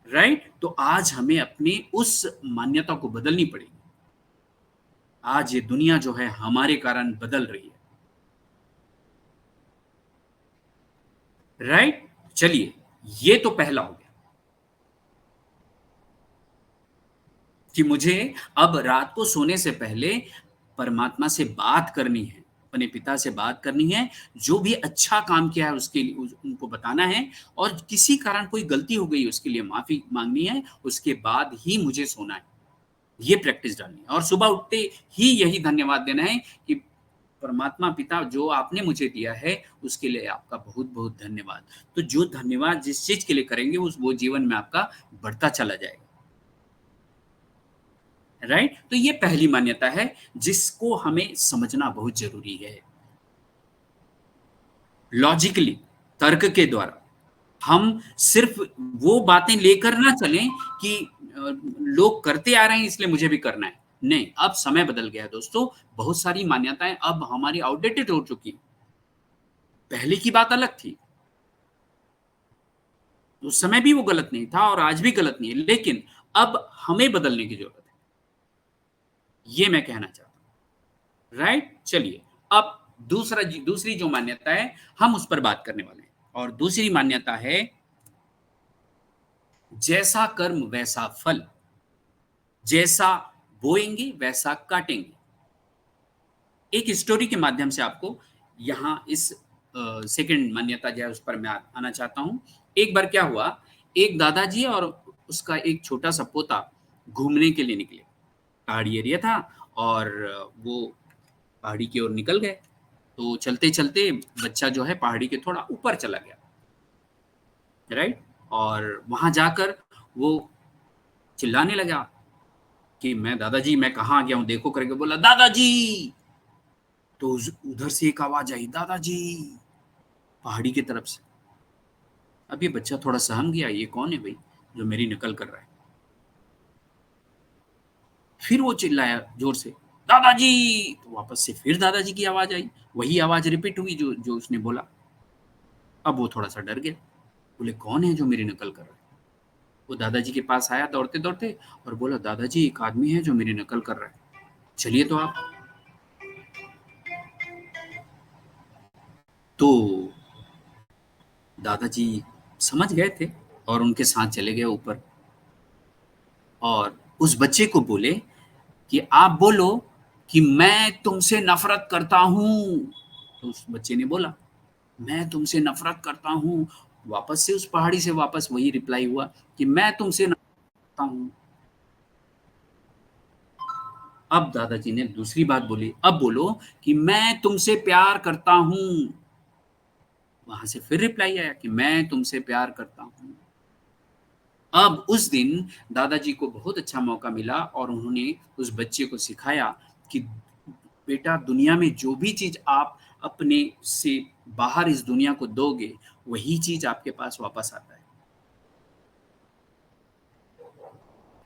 Speaker 3: राइट? तो आज हमें अपनी उस मान्यता को बदलनी पड़ेगी। आज ये दुनिया जो है हमारे कारण बदल रही है, राइट? चलिए, ये तो पहला हो गया कि मुझे अब रात को सोने से पहले परमात्मा से बात करनी है, अपने पिता से बात करनी है, जो भी अच्छा काम किया है उसके लिए उनको बताना है, और किसी कारण कोई गलती हो गई उसके लिए माफी मांगनी है, उसके बाद ही मुझे सोना है। ये प्रैक्टिस डालनी है, और सुबह उठते ही यही धन्यवाद देना है कि परमात्मा पिता, जो आपने मुझे दिया है उसके लिए आपका बहुत बहुत धन्यवाद। तो जो धन्यवाद जिस चीज के लिए करेंगे वो जीवन में आपका बढ़ता चला जाएगा, राइट? तो ये पहली मान्यता है जिसको हमें समझना बहुत जरूरी है। लॉजिकली, तर्क के द्वारा हम सिर्फ वो बातें लेकर ना चलें कि लोग करते आ रहे हैं इसलिए मुझे भी करना है। नहीं, अब समय बदल गया है दोस्तों, बहुत सारी मान्यताएं अब हमारी आउटडेटेड हो चुकी। पहले की बात अलग थी, उस समय भी वो गलत नहीं था और आज भी गलत नहीं है, लेकिन अब हमें बदलने की जरूरत है, ये मैं कहना चाहता हूं, राइट? चलिए, अब दूसरी जो मान्यता है हम उस पर बात करने वाले हैं, और दूसरी मान्यता है जैसा कर्म वैसा फल, जैसा बोएंगे वैसा काटेंगे। एक स्टोरी के माध्यम से आपको यहां इस सेकंड मान्यता जो है उस पर मैं आना चाहता हूं। एक बार क्या हुआ, एक दादाजी और उसका एक छोटा सा पोता घूमने के लिए निकले। पहाड़ी एरिया था और वो पहाड़ी की ओर निकल गए। तो चलते चलते बच्चा जो है पहाड़ी के थोड़ा ऊपर चला गया, राइट? और वहां जाकर वो चिल्लाने लगा कि मैं दादाजी, मैं कहाँ गया हूं, देखो करके बोला दादाजी। तो उधर से एक आवाज आई, दादाजी, पहाड़ी की तरफ से। अब ये बच्चा थोड़ा सहम गया, ये कौन है भाई जो मेरी नकल कर रहा है? फिर वो चिल्लाया जोर से, दादाजी। तो वापस से फिर दादाजी की आवाज आई, वही आवाज रिपीट हुई जो जो उसने बोला। अब वो थोड़ा सा डर गया, बोले कौन है जो मेरी नकल कर रहा है? वो दादाजी के पास आया दौड़ते दौड़ते और बोला, दादाजी एक आदमी है जो मेरी नकल कर रहा है, चलिए तो आप। तो दादाजी समझ गए थे और उनके साथ चले गए ऊपर, और उस बच्चे को बोले कि आप बोलो कि मैं तुमसे नफरत करता हूं। तो उस बच्चे ने बोला, मैं तुमसे नफरत करता हूं। वापस से उस पहाड़ी से वापस वही रिप्लाई हुआ कि मैं तुमसे नफरत करता हूं। अब दादाजी ने दूसरी बात बोली, अब बोलो कि मैं तुमसे प्यार करता हूं। वहां से फिर रिप्लाई आया कि मैं तुमसे प्यार करता हूं। अब उस दिन दादाजी को बहुत अच्छा मौका मिला और उन्होंने उस बच्चे को सिखाया कि बेटा, दुनिया में जो भी चीज आप अपने से बाहर इस दुनिया को दोगे, वही चीज आपके पास वापस आता है।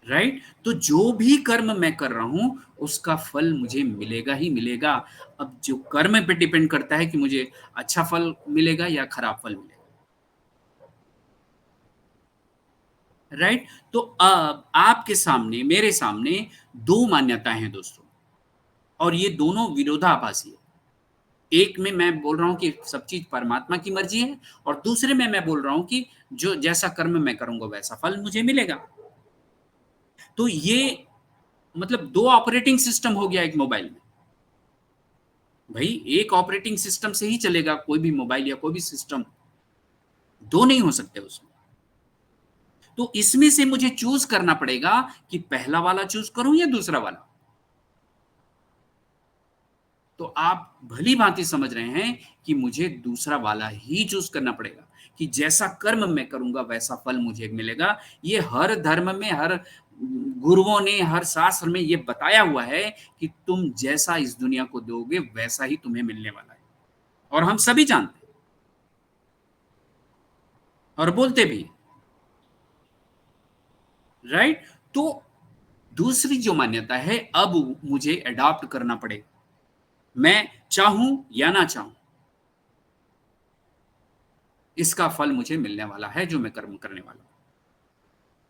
Speaker 3: राइट? तो जो भी कर्म मैं कर रहा हूं उसका फल मुझे मिलेगा ही मिलेगा। अब जो कर्म पे डिपेंड करता है कि मुझे अच्छा फल मिलेगा या खराब फल मिलेगा। राइट? तो अब आपके सामने, मेरे सामने दो मान्यताएं हैं दोस्तों, और ये दोनों विरोधाभासी है। एक में मैं बोल रहा हूं कि सब चीज परमात्मा की मर्जी है, और दूसरे में मैं बोल रहा हूं कि जो जैसा कर्म मैं करूंगा वैसा फल मुझे मिलेगा। तो ये मतलब दो ऑपरेटिंग सिस्टम हो गया एक मोबाइल में। भाई एक ऑपरेटिंग सिस्टम से ही चलेगा कोई भी मोबाइल या कोई भी सिस्टम, दो नहीं हो सकते उसमें। तो इसमें से मुझे चूज करना पड़ेगा कि पहला वाला चूज करूं या दूसरा वाला। तो आप भली भांति समझ रहे हैं कि मुझे दूसरा वाला ही चूज करना पड़ेगा, कि जैसा कर्म मैं करूंगा वैसा फल मुझे मिलेगा। ये हर धर्म में, हर गुरुओं ने, हर शास्त्र में ये बताया हुआ है कि तुम जैसा इस दुनिया को दोगे वैसा ही तुम्हें मिलने वाला है, और हम सभी जानते हैं और बोलते भी। राइट? तो दूसरी जो मान्यता है, अब मुझे अडॉप्ट करना पड़ेगा, मैं चाहूं या ना चाहूं, इसका फल मुझे मिलने वाला है जो मैं कर्म करने वाला हूं।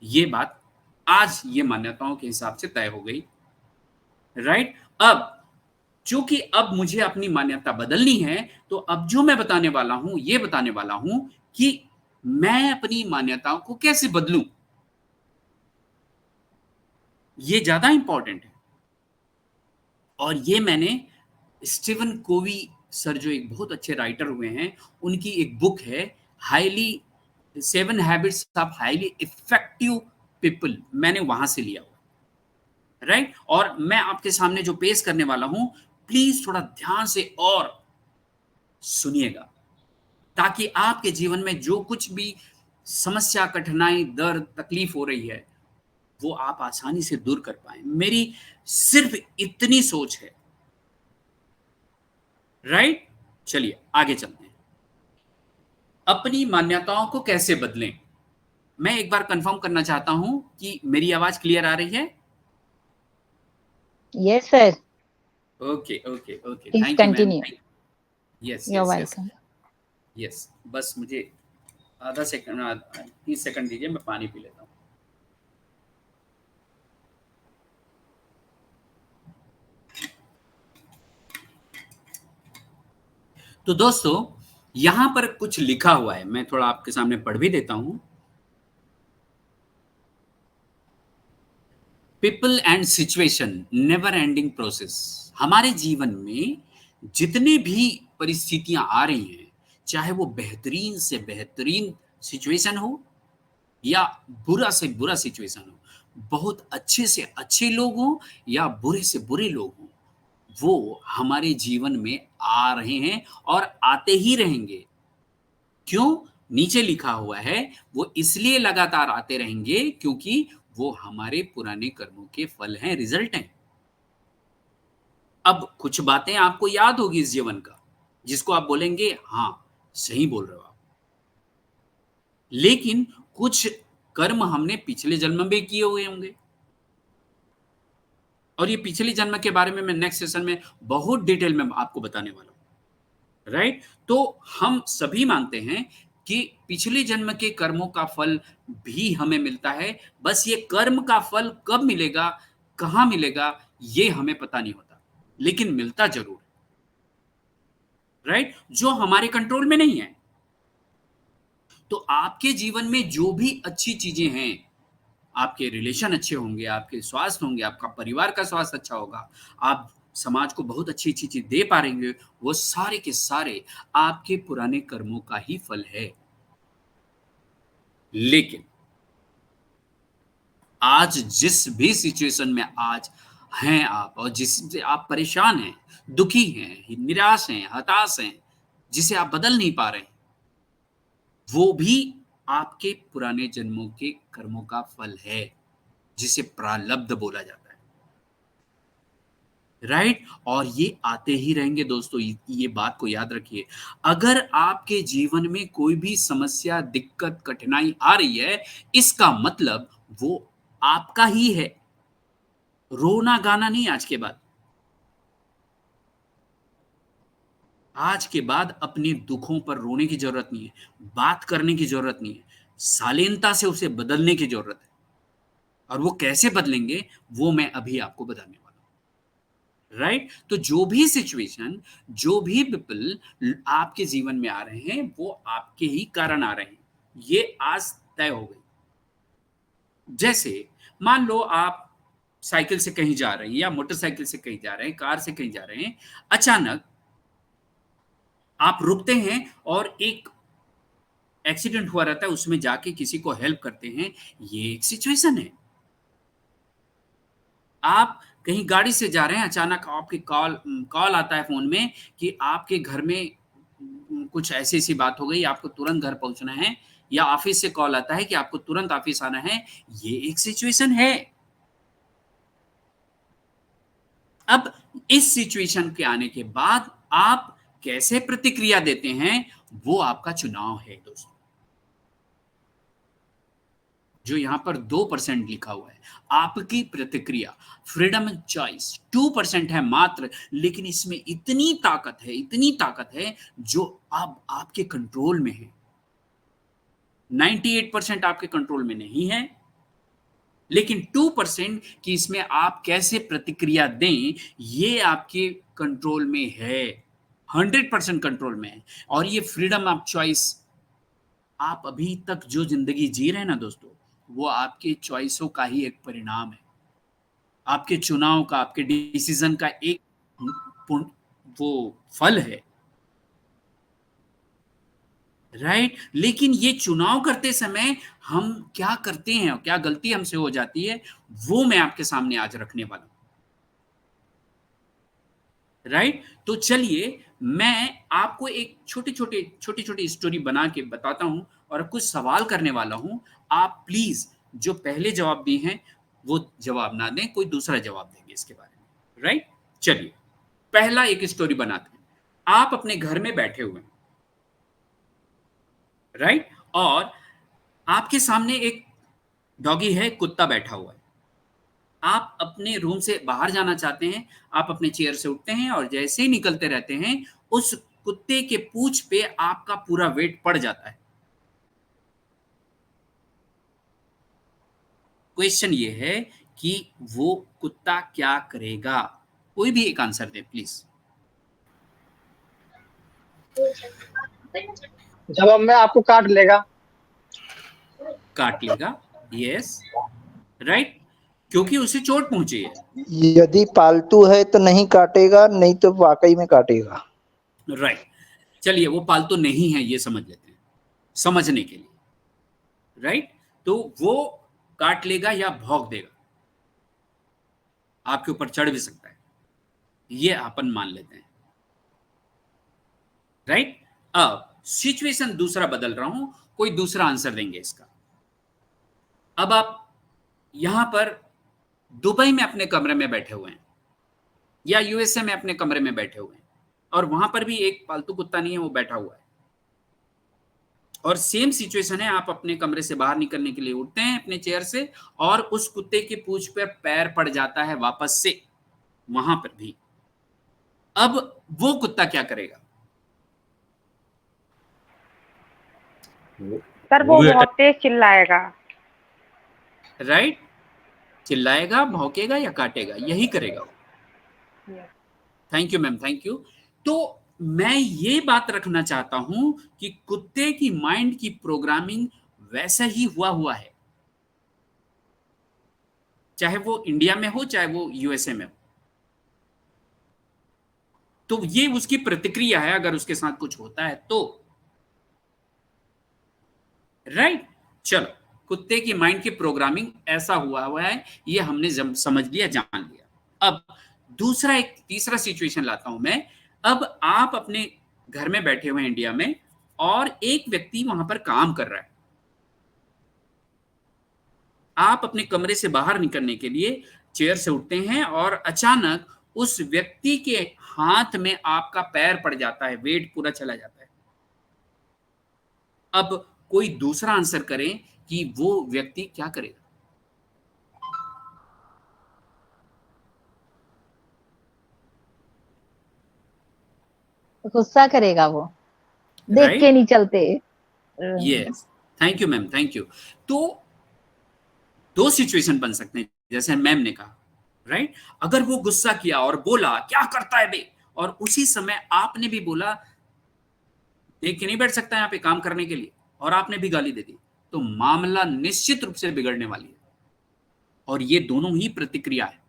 Speaker 3: ये बात आज ये मान्यताओं के हिसाब से तय हो गई। राइट? अब चूंकि अब मुझे अपनी मान्यता बदलनी है, तो अब जो मैं बताने वाला हूं, ये बताने वाला हूं कि मैं अपनी मान्यताओं को कैसे बदलूं। ये ज्यादा इंपॉर्टेंट है। और ये मैंने स्टीवन कोवी सर, जो एक बहुत अच्छे राइटर हुए हैं, उनकी एक बुक है highly 7 habits of highly effective people, मैंने वहां से लिया हुआ। राइट? और मैं आपके सामने जो पेश करने वाला हूं, प्लीज थोड़ा ध्यान से और सुनिएगा, ताकि आपके जीवन में जो कुछ भी समस्या, कठिनाई, दर्द, तकलीफ हो रही है, वो आप आसानी से दूर कर पाए। मेरी सिर्फ इतनी सोच है। राइट? चलिए आगे चलते हैं। अपनी मान्यताओं को कैसे बदलें? मैं एक बार कंफर्म करना चाहता हूं कि मेरी आवाज क्लियर आ रही है।
Speaker 1: Yes sir,
Speaker 3: okay okay okay,
Speaker 1: please
Speaker 3: thank you ma'am.
Speaker 1: Continue.
Speaker 3: Yes
Speaker 1: you are
Speaker 3: yes yes
Speaker 1: welcome.
Speaker 3: Yes, बस मुझे आधा सेकंड, 30 सेकंड दीजिए, मैं पानी पी लेता हूँ। तो दोस्तों, यहां पर कुछ लिखा हुआ है, मैं थोड़ा आपके सामने पढ़ भी देता हूं। People and situation, never ending process. हमारे जीवन में जितने भी परिस्थितियां आ रही हैं, चाहे वो बेहतरीन से बेहतरीन सिचुएशन हो या बुरा से बुरा सिचुएशन हो, बहुत अच्छे से अच्छे लोग हों या बुरे से बुरे लोग हों, वो हमारे जीवन में आ रहे हैं और आते ही रहेंगे। क्यों? नीचे लिखा हुआ है, वो इसलिए लगातार आते रहेंगे क्योंकि वो हमारे पुराने कर्मों के फल हैं, रिजल्ट हैं। अब कुछ बातें आपको याद होगी इस जीवन का, जिसको आप बोलेंगे हाँ, सही बोल रहे हो आप। लेकिन कुछ कर्म हमने पिछले जन्म में किए हुए होंगे, और ये पिछले जन्म के बारे में मैं नेक्स्ट सेशन में बहुत डिटेल में आपको बताने वाला हूं। राइट? तो हम सभी मानते हैं कि पिछले जन्म के कर्मों का फल भी हमें मिलता है, बस ये कर्म का फल कब मिलेगा, कहां मिलेगा, ये हमें पता नहीं होता, लेकिन मिलता जरूर है, राइट, जो हमारे कंट्रोल में नहीं है। तो आपके जीवन में जो भी अच्छी चीजें हैं, आपके रिलेशन अच्छे होंगे, आपके स्वास्थ्य होंगे, आपका परिवार का स्वास्थ्य अच्छा होगा, आप समाज को बहुत अच्छी अच्छी चीज दे पाएंगे, वो सारे के सारे आपके पुराने कर्मों का ही फल है। लेकिन आज जिस भी सिचुएशन में आज हैं आप, और जिससे आप परेशान हैं, दुखी हैं, निराश हैं, हताश हैं, जिसे आप बदल नहीं पा रहे हैं, वो भी आपके पुराने जन्मों के कर्मों का फल है, जिसे प्रारब्ध बोला जाता है, राइट। और ये आते ही रहेंगे दोस्तों, ये बात को याद रखिए। अगर आपके जीवन में कोई भी समस्या, दिक्कत, कठिनाई आ रही है, इसका मतलब वो आपका ही है। रोना गाना नहीं आज के बाद। आज के बाद अपने दुखों पर रोने की जरूरत नहीं है, बात करने की जरूरत नहीं है, शालीनता से उसे बदलने की जरूरत है। और वो कैसे बदलेंगे, वो मैं अभी आपको बताने वाला हूं, राइट। तो जो भी सिचुएशन, जो भी पीपल आपके जीवन में आ रहे हैं, वो आपके ही कारण आ रहे हैं, ये आज तय हो गई। जैसे मान लो आप साइकिल से कहीं जा रहे हैं, या मोटरसाइकिल से कहीं जा रहे हैं, कार से कहीं जा रहे हैं, अचानक आप रुकते हैं और एक एक्सीडेंट हुआ रहता है, उसमें जाके किसी को हेल्प करते हैं, ये एक सिचुएशन है। आप कहीं गाड़ी से जा रहे हैं, अचानक आपके कॉल आता है फोन में कि आपके घर में कुछ ऐसी ऐसी बात हो गई, आपको तुरंत घर पहुंचना है, या ऑफिस से कॉल आता है कि आपको तुरंत ऑफिस आना है, ये एक सिचुएशन है। अब इस सिचुएशन के आने के बाद आप कैसे प्रतिक्रिया देते हैं, वो आपका चुनाव है दोस्तों। जो यहां पर 2% लिखा हुआ है, आपकी प्रतिक्रिया, फ्रीडम एंड चॉइस 2% है मात्र, लेकिन इसमें इतनी ताकत है, इतनी ताकत है, जो अब आपके कंट्रोल में है। 98% आपके कंट्रोल में नहीं है, लेकिन 2% कि इसमें आप कैसे प्रतिक्रिया दें, ये आपके कंट्रोल में है, 100% कंट्रोल में है। और ये फ्रीडम ऑफ चॉइस, आप अभी तक जो जिंदगी जी रहे हैं ना दोस्तों, वो आपके चॉइसों का ही एक परिणाम है, आपके चुनाव का, आपके डिसीजन का एक वो फल है, राइट। लेकिन ये चुनाव करते समय हम क्या करते हैं और क्या गलती हमसे हो जाती है, वो मैं आपके सामने आज रखने वाला हूं, राइट। तो चलिए मैं आपको एक छोटी छोटी स्टोरी बना के बताता हूं, और कुछ सवाल करने वाला हूं। आप प्लीज जो पहले जवाब दिए हैं वो जवाब ना दें, कोई दूसरा जवाब देंगे इसके बारे में, राइट। चलिए पहला एक स्टोरी बनाते हैं। आप अपने घर में बैठे हुए हैं, राइट, और आपके सामने एक डॉगी है, कुत्ता बैठा हुआ है। आप अपने रूम से बाहर जाना चाहते हैं, आप अपने चेयर से उठते हैं, और जैसे ही निकलते रहते हैं, उस कुत्ते के पूंछ पे आपका पूरा वेट पड़ जाता है। क्वेश्चन ये है कि वो कुत्ता क्या करेगा? कोई भी एक आंसर दे प्लीज।
Speaker 4: जवाब में आपको काट लेगा।
Speaker 3: काट लेगा, यस, राइट, क्योंकि उसे चोट पहुंची है।
Speaker 5: यदि पालतू है तो नहीं काटेगा, नहीं तो वाकई में काटेगा।
Speaker 3: राइट, चलिए वो पालतू नहीं है ये समझ लेते हैं, समझने के लिए, राइट। तो वो काट लेगा या भौंक देगा, आपके ऊपर चढ़ भी सकता है, ये अपन मान लेते हैं, राइट। अब सिचुएशन दूसरा बदल रहा हूं, कोई दूसरा आंसर देंगे इसका। अब आप यहां पर दुबई में अपने कमरे में बैठे हुए हैं, या यूएसए में अपने कमरे में बैठे हुए हैं, और वहां पर भी एक पालतू कुत्ता नहीं है, वो बैठा हुआ है, और सेम सिचुएशन है। आप अपने कमरे से बाहर निकलने के लिए उठते हैं अपने चेयर से, और उस कुत्ते के पूंछ पर पैर पड़ जाता है वापस से वहां पर भी। अब वो कुत्ता क्या करेगा?
Speaker 6: सर वो बहुत तेज चिल्लाएगा।
Speaker 3: राइट, चिल्लाएगा, भौंकेगा या काटेगा, यही करेगा। Thank you ma'am, thank you. तो मैं ये बात रखना चाहता हूं कि कुत्ते की माइंड की प्रोग्रामिंग वैसा ही हुआ है, चाहे वो इंडिया में हो चाहे वो यूएसए में हो। तो ये उसकी प्रतिक्रिया है अगर उसके साथ कुछ होता है तो। राइट, चलो, कुत्ते की माइंड की प्रोग्रामिंग ऐसा हुआ है, ये हमने समझ लिया, जान लिया। अब दूसरा एक तीसरा सिचुएशन लाता हूं मैं। अब आप अपने घर में बैठे हुए हैं इंडिया में, और एक व्यक्ति वहां पर काम कर रहा है। आप अपने कमरे से बाहर निकलने के लिए चेयर से उठते हैं और अचानक उस व्यक्ति के हाथ में आपका पैर पड़ जाता है, वेट पूरा चला जाता है। अब कोई दूसरा आंसर करें कि वो व्यक्ति क्या करेगा?
Speaker 1: गुस्सा करेगा वो, देख के नहीं चलते।
Speaker 3: Yes, thank you ma'am, thank you. तो दो सिचुएशन बन सकते हैं, जैसे मैम ने कहा। राइट, अगर वो गुस्सा किया और बोला क्या करता है बे, और उसी समय आपने भी बोला देख के नहीं बैठ सकता यहाँ पे काम करने के लिए, और आपने भी गाली दे दी, तो मामला निश्चित रूप से बिगड़ने वाली है। और ये दोनों ही प्रतिक्रिया है,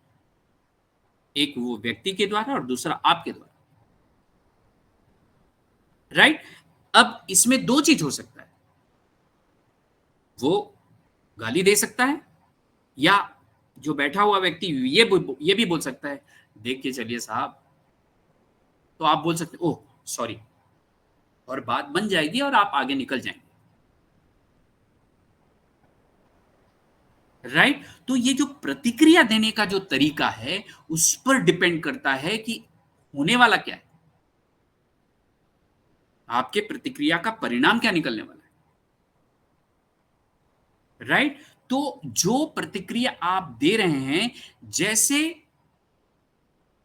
Speaker 3: एक वो व्यक्ति के द्वारा और दूसरा आपके द्वारा। राइट, अब इसमें दो चीज हो सकता है, वो गाली दे सकता है, या जो बैठा हुआ व्यक्ति ये भी बोल सकता है देख के चलिए साहब, तो आप बोल सकते ओह सॉरी, और बात बन जाएगी और आप आगे निकल जाएंगे। राइट, तो ये जो प्रतिक्रिया देने का जो तरीका है उस पर डिपेंड करता है कि होने वाला क्या है, आपके प्रतिक्रिया का परिणाम क्या निकलने वाला है। राइट, तो जो प्रतिक्रिया आप दे रहे हैं, जैसे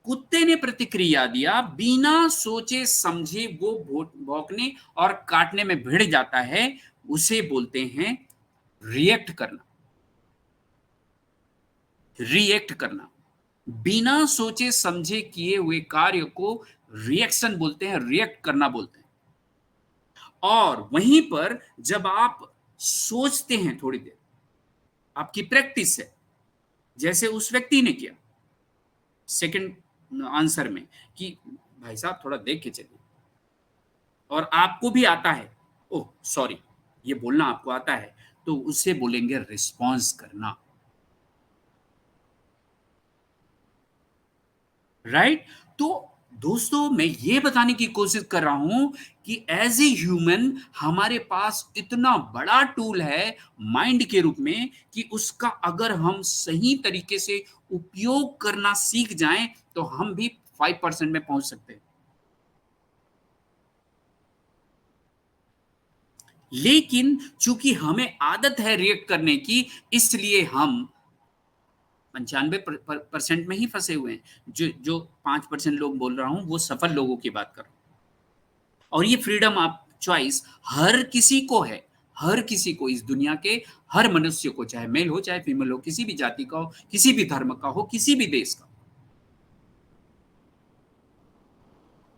Speaker 3: कुत्ते ने प्रतिक्रिया दिया, बिना सोचे समझे वो भौंकने और काटने में भिड़ जाता है, उसे बोलते हैं रिएक्ट करना। रिएक्ट करना, बिना सोचे समझे किए हुए कार्य को रिएक्शन बोलते हैं, रिएक्ट करना बोलते हैं। और वहीं पर जब आप सोचते हैं थोड़ी देर, आपकी प्रैक्टिस है, जैसे उस व्यक्ति ने किया सेकंड आंसर में कि भाई साहब थोड़ा देख के चलिए, और आपको भी आता है ओह सॉरी, ये बोलना आपको आता है, तो उससे बोलेंगे रिस्पॉन्स करना। राइट, तो दोस्तों मैं ये बताने की कोशिश कर रहा हूं कि एज ए ह्यूमन हमारे पास इतना बड़ा टूल है माइंड के रूप में कि उसका अगर हम सही तरीके से उपयोग करना सीख जाएं तो हम भी 5% में पहुंच सकते हैं। लेकिन चूंकि हमें आदत है रिएक्ट करने की, इसलिए हम 95% में ही फंसे हुए हैं। जो 5% लोग बोल रहा हूं वो सफल लोगों की बात कर रहा हूं। और ये फ्रीडम ऑफ चॉइस हर किसी को है, हर किसी को, इस दुनिया के हर मनुष्य को, चाहे मेल हो चाहे फीमेल हो, किसी भी जाति का हो, किसी भी धर्म का हो, किसी भी देश का।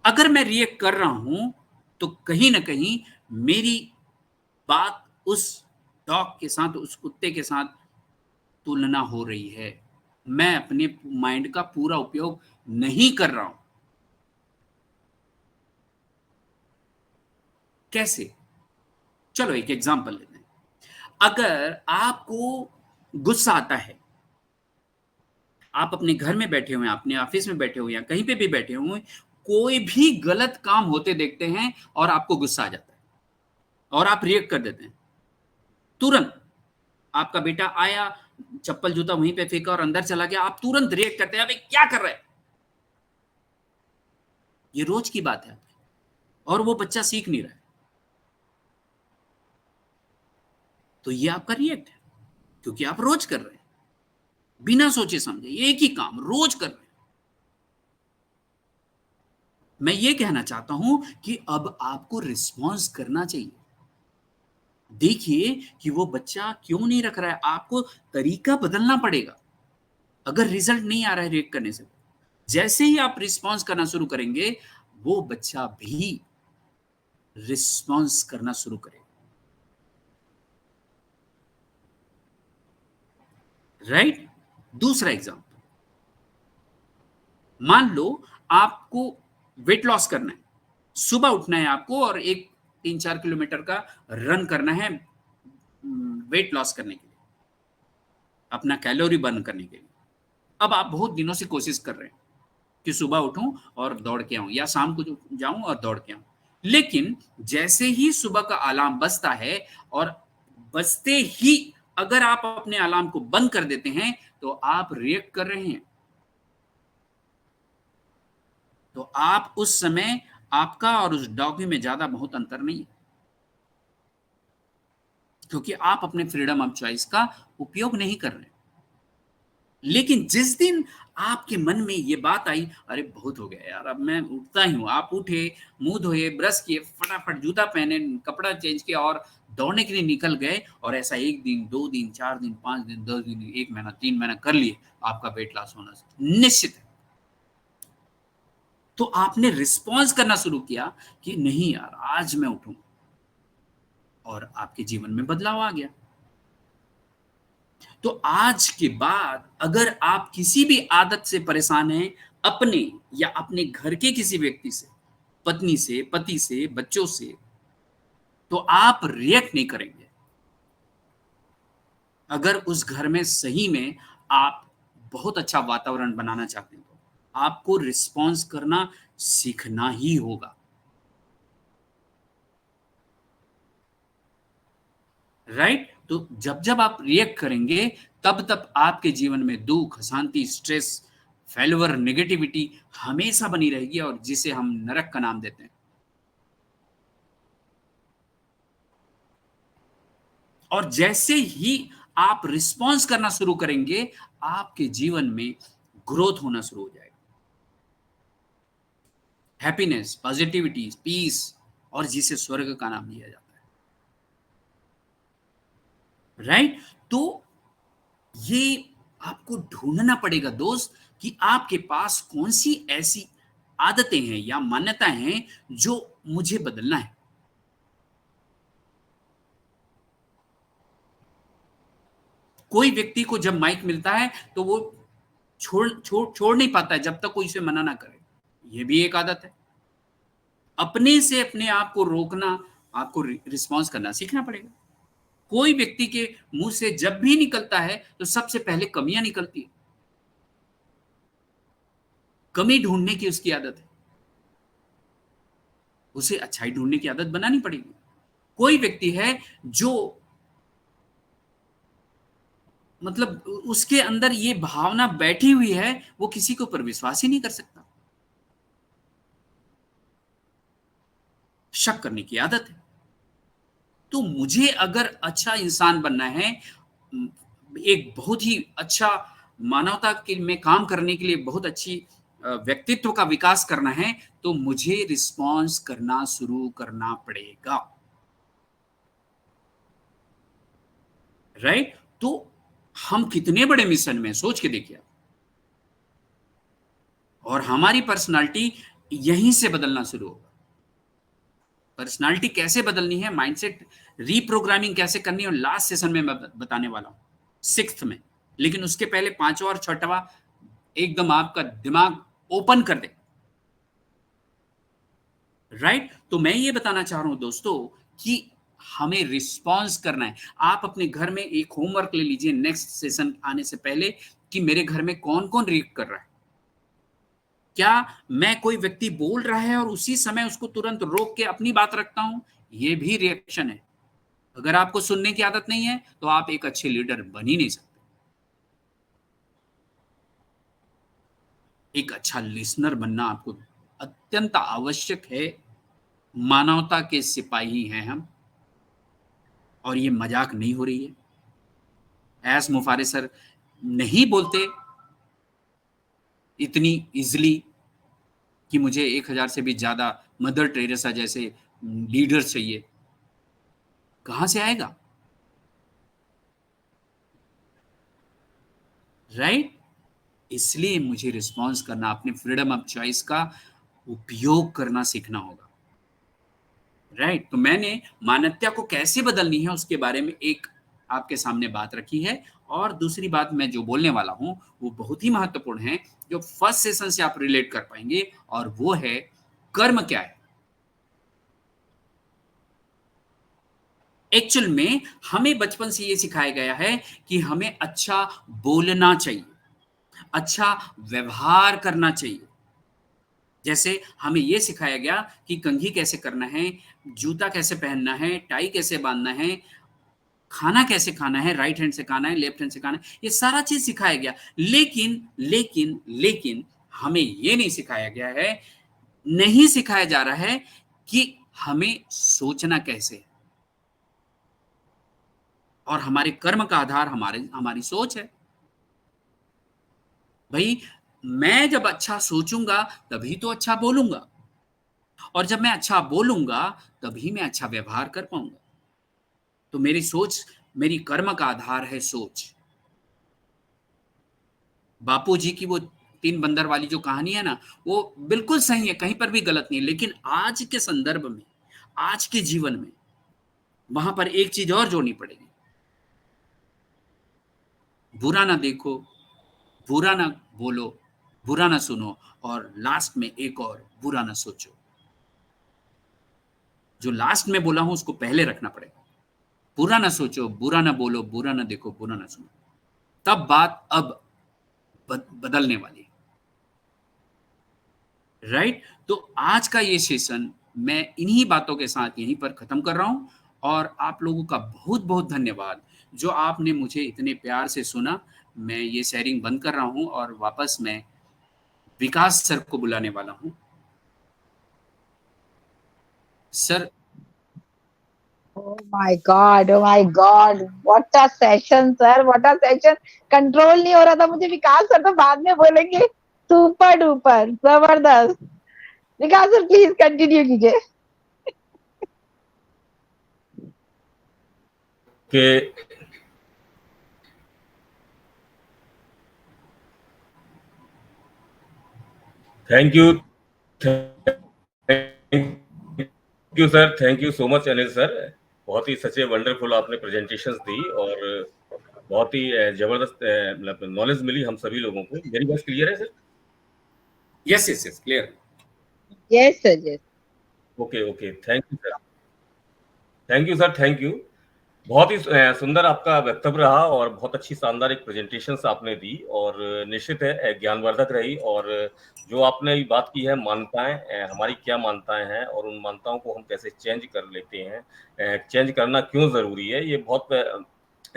Speaker 3: अगर मैं रिएक्ट कर रहा हूं तो कहीं ना कहीं मेरी बात उस डॉग के साथ, उस कुत्ते के साथ तुलना हो रही है। मैं अपने माइंड का पूरा उपयोग नहीं कर रहा हूं। कैसे? चलो एक एग्जांपल लेते हैं। अगर आपको गुस्सा आता है, आप अपने घर में बैठे हुए हैं, अपने ऑफिस में बैठे हुए हैं, कहीं पे भी बैठे हुए हैं, कोई भी गलत काम होते देखते हैं और आपको गुस्सा आ जाता है और आप रिएक्ट कर देते हैं तुरंत। आपका बेटा आया, चप्पल जूता वहीं पे फेंका और अंदर चला गया, आप तुरंत रिएक्ट करते हैं, अबे क्या कर रहे हैं। ये रोज की बात है और वो बच्चा सीख नहीं रहा है, तो ये आपका रिएक्ट है, क्योंकि आप रोज कर रहे हैं बिना सोचे समझे, एक ही काम रोज कर रहे हैं। मैं ये कहना चाहता हूं कि अब आपको रिस्पॉन्स करना चाहिए। देखिए कि वो बच्चा क्यों नहीं रख रहा है। आपको तरीका बदलना पड़ेगा अगर रिजल्ट नहीं आ रहा है रिएक्ट करने से। जैसे ही आप रिस्पॉन्स करना शुरू करेंगे, वो बच्चा भी रिस्पॉन्स करना शुरू करेगा। राइट? दूसरा एग्जांपल, मान लो आपको वेट लॉस करना है, सुबह उठना है आपको और एक 3-4 किलोमीटर का रन करना है वेट लॉस करने के लिए, अपना कैलोरी बर्न करने के लिए। अब आप बहुत दिनों से कोशिश कर रहे हैं कि सुबह उठूं और दौड़ के आऊं, या शाम को जाऊं और दौड़ के आऊं, लेकिन जैसे ही सुबह का अलार्म बजता है और बजते ही अगर आप अपने अलार्म को बंद कर देते हैं तो आप रिएक्ट कर रहे हैं। तो आप उस समय, आपका और उस डॉगी में ज्यादा बहुत अंतर नहीं है, क्योंकि आप अपने फ्रीडम ऑफ चॉइस का उपयोग नहीं कर रहे। लेकिन जिस दिन आपके मन में ये बात आई, अरे बहुत हो गया यार, अब मैं उठता ही हूं, आप उठे, मुंह धोए, ब्रश किए, फटाफट जूता पहने, कपड़ा चेंज किया और दौड़ने के लिए निकल गए, और ऐसा 1 दिन, 2 दिन, 4 दिन, 5 दिन, 10 दिन, 1 महीना, 3 महीना कर लिए, आपका वेट लॉस होना निश्चित है। तो आपने रिस्पॉन्स करना शुरू किया कि नहीं यार, आज मैं उठूं, और आपके जीवन में बदलाव आ गया। तो आज के बाद अगर आप किसी भी आदत से परेशान हैं, अपने या अपने घर के किसी व्यक्ति से, पत्नी से, पति से, बच्चों से, तो आप रिएक्ट नहीं करेंगे। अगर उस घर में सही में आप बहुत अच्छा वातावरण बनाना चाहते हैं, तो आपको रिस्पॉन्स करना सीखना ही होगा। राइट? तो जब जब आप रिएक्ट करेंगे, तब तब आपके जीवन में दुख, अशांति, स्ट्रेस, फेल्यूर, नेगेटिविटी हमेशा बनी रहेगी, और जिसे हम नरक का नाम देते हैं। और जैसे ही आप रिस्पॉन्स करना शुरू करेंगे, आपके जीवन में ग्रोथ होना शुरू हो जाएगा। हैप्पीनेस, पॉजिटिविटी, पीस, और जिसे स्वर्ग का नाम दिया जाता है। राइट? तो ये आपको ढूंढना पड़ेगा दोस्त, कि आपके पास कौन सी ऐसी आदतें हैं या मान्यताएं हैं जो मुझे बदलना है। कोई व्यक्ति को जब माइक मिलता है तो वो छोड़ नहीं पाता है जब तक कोई उसे मना ना करे। ये भी एक आदत है। अपने से अपने आप को रोकना, आपको रिस्पॉन्स करना सीखना पड़ेगा। कोई व्यक्ति के मुंह से जब भी निकलता है तो सबसे पहले कमियां निकलती है। कमी ढूंढने की उसकी आदत है, उसे अच्छाई ढूंढने की आदत बनानी पड़ेगी। कोई व्यक्ति है जो मतलब उसके अंदर ये भावना बैठी हुई है, वो किसी के ऊपर विश्वास ही नहीं कर सकता। शक करने की आदत है। तो मुझे अगर अच्छा इंसान बनना है, एक बहुत ही अच्छा मानवता के में काम करने के लिए बहुत अच्छी व्यक्तित्व का विकास करना है, तो मुझे रिस्पॉन्स करना शुरू करना पड़ेगा। राइट? तो हम कितने बड़े मिशन में, सोच के देखिए। और हमारी पर्सनालिटी यहीं से बदलना शुरू होगा। पर्सनालिटी कैसे बदलनी है, माइंडसेट रीप्रोग्रामिंग कैसे करनी है, और लास्ट सेशन में मैं बताने वाला हूं, 6th में। लेकिन उसके पहले 5वां और 6वां एकदम आपका दिमाग ओपन कर दे। राइट? तो मैं ये बताना चाह रहा हूं दोस्तों कि हमें रिस्पॉन्स करना है। आप अपने घर में एक होमवर्क ले लीजिए नेक्स्ट सेशन आने से पहले, कि मेरे घर में कौन कौन रिएक्ट कर रहा है। क्या मैं कोई व्यक्ति बोल रहा है और उसी समय उसको तुरंत रोक के अपनी बात रखता हूं? ये भी रिएक्शन है। अगर आपको सुनने की आदत नहीं है तो आप एक अच्छे लीडर बन ही नहीं सकते। एक अच्छा लिसनर बनना आपको अत्यंत आवश्यक है। मानवता के सिपाही हैं हम, और ये मजाक नहीं हो रही है। एस मुफारे सर नहीं बोलते इतनी इजली कि मुझे 1000 से भी ज्यादा मदर टेरेसा जैसे लीडर चाहिए। कहां से आएगा? राइट? इसलिए मुझे रिस्पॉन्स करना, अपने फ्रीडम ऑफ चॉइस का उपयोग करना सीखना होगा। राइट? तो मैंने मानवता को कैसे बदलनी है उसके बारे में एक आपके सामने बात रखी है, और दूसरी बात मैं जो बोलने वाला हूं वो बहुत ही महत्वपूर्ण है, जो फर्स्ट सेशन से आप रिलेट कर पाएंगे, और वो है कर्म क्या है। एक्चुअल में हमें बचपन से ये सिखाया गया है कि हमें अच्छा बोलना चाहिए, अच्छा व्यवहार करना चाहिए। जैसे हमें यह सिखाया गया कि कंघी कैसे करना है, जूता कैसे पहनना है, टाई कैसे बांधना है, खाना कैसे खाना है, राइट हैंड से खाना है, लेफ्ट हैंड से खाना है, ये सारा चीज सिखाया गया। लेकिन लेकिन लेकिन हमें यह नहीं सिखाया गया है, नहीं सिखाया जा रहा है कि हमें सोचना कैसे है। और हमारे कर्म का आधार हमारी सोच है। भाई, मैं जब अच्छा सोचूंगा तभी तो अच्छा बोलूंगा, और जब मैं अच्छा बोलूंगा तभी मैं अच्छा व्यवहार कर पाऊंगा। तो मेरी सोच, मेरी कर्म का आधार है सोच। बापू जी की वो 3 बंदर वाली जो कहानी है ना, वो बिल्कुल सही है, कहीं पर भी गलत नहीं है। लेकिन आज के संदर्भ में, आज के जीवन में वहां पर एक चीज और जोड़नी पड़ेगी। बुरा ना देखो, बुरा ना बोलो, बुरा ना सुनो, और लास्ट में एक और, बुरा ना सोचो। जो लास्ट में बोला हूं उसको पहले रखना पड़ेगा। बुरा ना सोचो, बुरा ना बोलो, बुरा ना देखो, बुरा ना सुनो। तब बात अब बदलने वाली है। राइट? तो आज का ये सेशन मैं इन्हीं बातों के साथ यहीं पर खत्म कर रहा हूं, और आप लोगों का बहुत बहुत धन्यवाद जो आपने मुझे इतने प्यार से सुना। मैं ये शेयरिंग बंद कर रहा हूं, और वापस मैं विकास सर को बुलाने वाला हूं। Sir,
Speaker 1: Oh my God, what a session, sir, what a session। Control नहीं हो रहा था मुझे। विकास सर तो बाद में बोलेंगे। सुपर डुपर जबरदस्त। विकास सर प्लीज कंटिन्यू कीजिए।
Speaker 2: कि thank you, thank you sir, thank you so much Anil sir. बहुत ही सच्चे वंडरफुल आपने प्रेजेंटेशंस दी, और बहुत ही जबरदस्त मतलब नॉलेज मिली हम सभी लोगों को। मेरी बात क्लियर है sir?
Speaker 3: Yes yes yes, clear.
Speaker 1: Yes sir, yes.
Speaker 2: Okay okay, thank you sir, thank you sir, thank you. बहुत ही सुंदर आपका वक्तव्य रहा, और बहुत अच्छी शानदार एक प्रेजेंटेशन आपने दी, और निश्चित है ज्ञानवर्धक रही। और जो आपने बात की है मान्यताएं, हमारी क्या मान्यताएं हैं और उन मान्यताओं को हम कैसे चेंज कर लेते हैं, चेंज करना क्यों जरूरी है, ये बहुत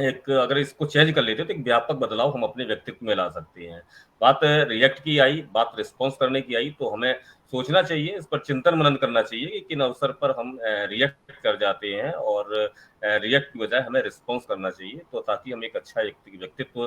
Speaker 2: एक, अगर इसको चेंज कर लेते हैं तो एक व्यापक बदलाव हम अपने व्यक्तित्व में ला सकते हैं। बात रिएक्ट की आई, बात रिस्पॉन्स करने की आई, तो हमें सोचना चाहिए, इस पर चिंतन मनन करना चाहिए कि किन अवसर पर हम रिएक्ट कर जाते हैं, और रिएक्ट की बजाय हमें रिस्पॉन्स करना चाहिए, तो ताकि हम एक अच्छा व्यक्तित्व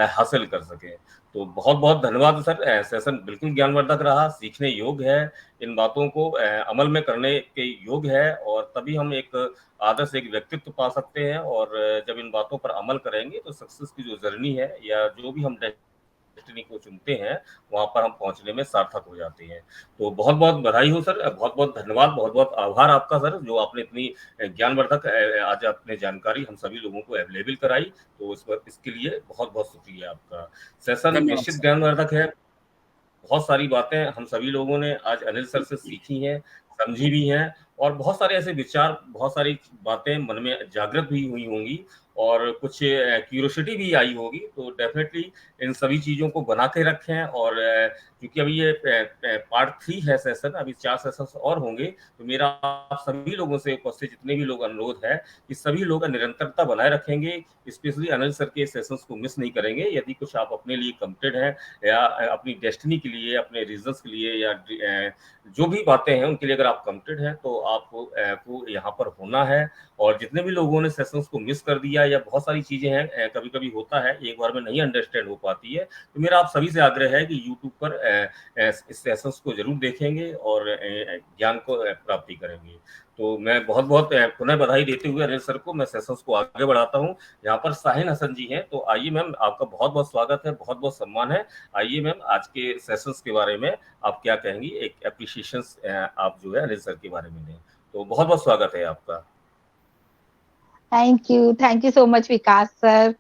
Speaker 2: हासिल कर सकें। तो बहुत बहुत धन्यवाद सर। सेशन बिल्कुल ज्ञानवर्धक रहा, सीखने योग्य है, इन बातों को अमल में करने के योग्य है, और तभी हम एक आदर्श एक व्यक्तित्व पा सकते हैं। और जब इन बातों पर अमल करेंगे तो सक्सेस की जो जर्नी है, या जो भी हम डेस्टिनी को चुनते हैं, वहां पर हम पहुंचने में सार्थक हो जाते हैं। तो बहुत बहुत बधाई हो सर, बहुत बहुत धन्यवाद, बहुत बहुत आभार आपका सर, जो आपने इतनी ज्ञानवर्धक आज आपने जानकारी हम सभी लोगों को अवेलेबल कराई। तो इसके लिए बहुत बहुत शुक्रिया आपका। सेशन
Speaker 3: धन्यवाद
Speaker 2: निश्चित
Speaker 3: सर।
Speaker 2: ज्ञानवर्धक है। बहुत सारी बातें हम सभी लोगों ने आज अनिल सर से सीखी हैं, समझी भी हैं, और बहुत सारे ऐसे विचार, बहुत सारी बातें मन में जागृत भी हुई होंगी, और कुछ क्यूरियोसिटी भी आई होगी। तो डेफिनेटली इन सभी चीज़ों को बना के रखें। और क्योंकि अभी ये पार्ट 3 है सेशन, अभी 4 सेशंस और होंगे, तो मेरा आप सभी लोगों से, उपस्थित जितने भी लोग, अनुरोध है कि सभी लोग निरंतरता बनाए रखेंगे, स्पेशली अनिल सर के सेशंस को मिस नहीं करेंगे। यदि कुछ आप अपने लिए कमिटेड हैं, या अपनी डेस्टिनी के लिए, अपने रीजंस के लिए, या जो भी बातें हैं उनके लिए अगर आप कमिटेड हैं, तो आपको को यहाँ पर होना है। और जितने भी लोगों ने सेशंस को मिस कर दिया किया या बहुत सारी चीजें हैं, कभी कभी होता है एक बार में नहीं अंडरस्टैंड हो पाती है, तो मेरा आप सभी से आग्रह है कि यूट्यूब पर इस सेशंस को जरूर देखेंगे और ज्ञान को प्राप्ति करेंगे। तो मैं बहुत बहुत पुनः बधाई देते हुए अनिल सर को मैं सेशंस को आगे बढ़ाता हूँ। यहाँ पर साहिन हसन जी हैं, तो आइए मैम, आपका बहुत बहुत स्वागत है, बहुत बहुत सम्मान है। आइए मैम, आज के सेशंस के बारे में आप क्या कहेंगी, एक एप्रिशिएशन आप जो है अनिल सर के बारे में दें। तो बहुत बहुत स्वागत है आपका।
Speaker 1: Thank you so much Vikas sir.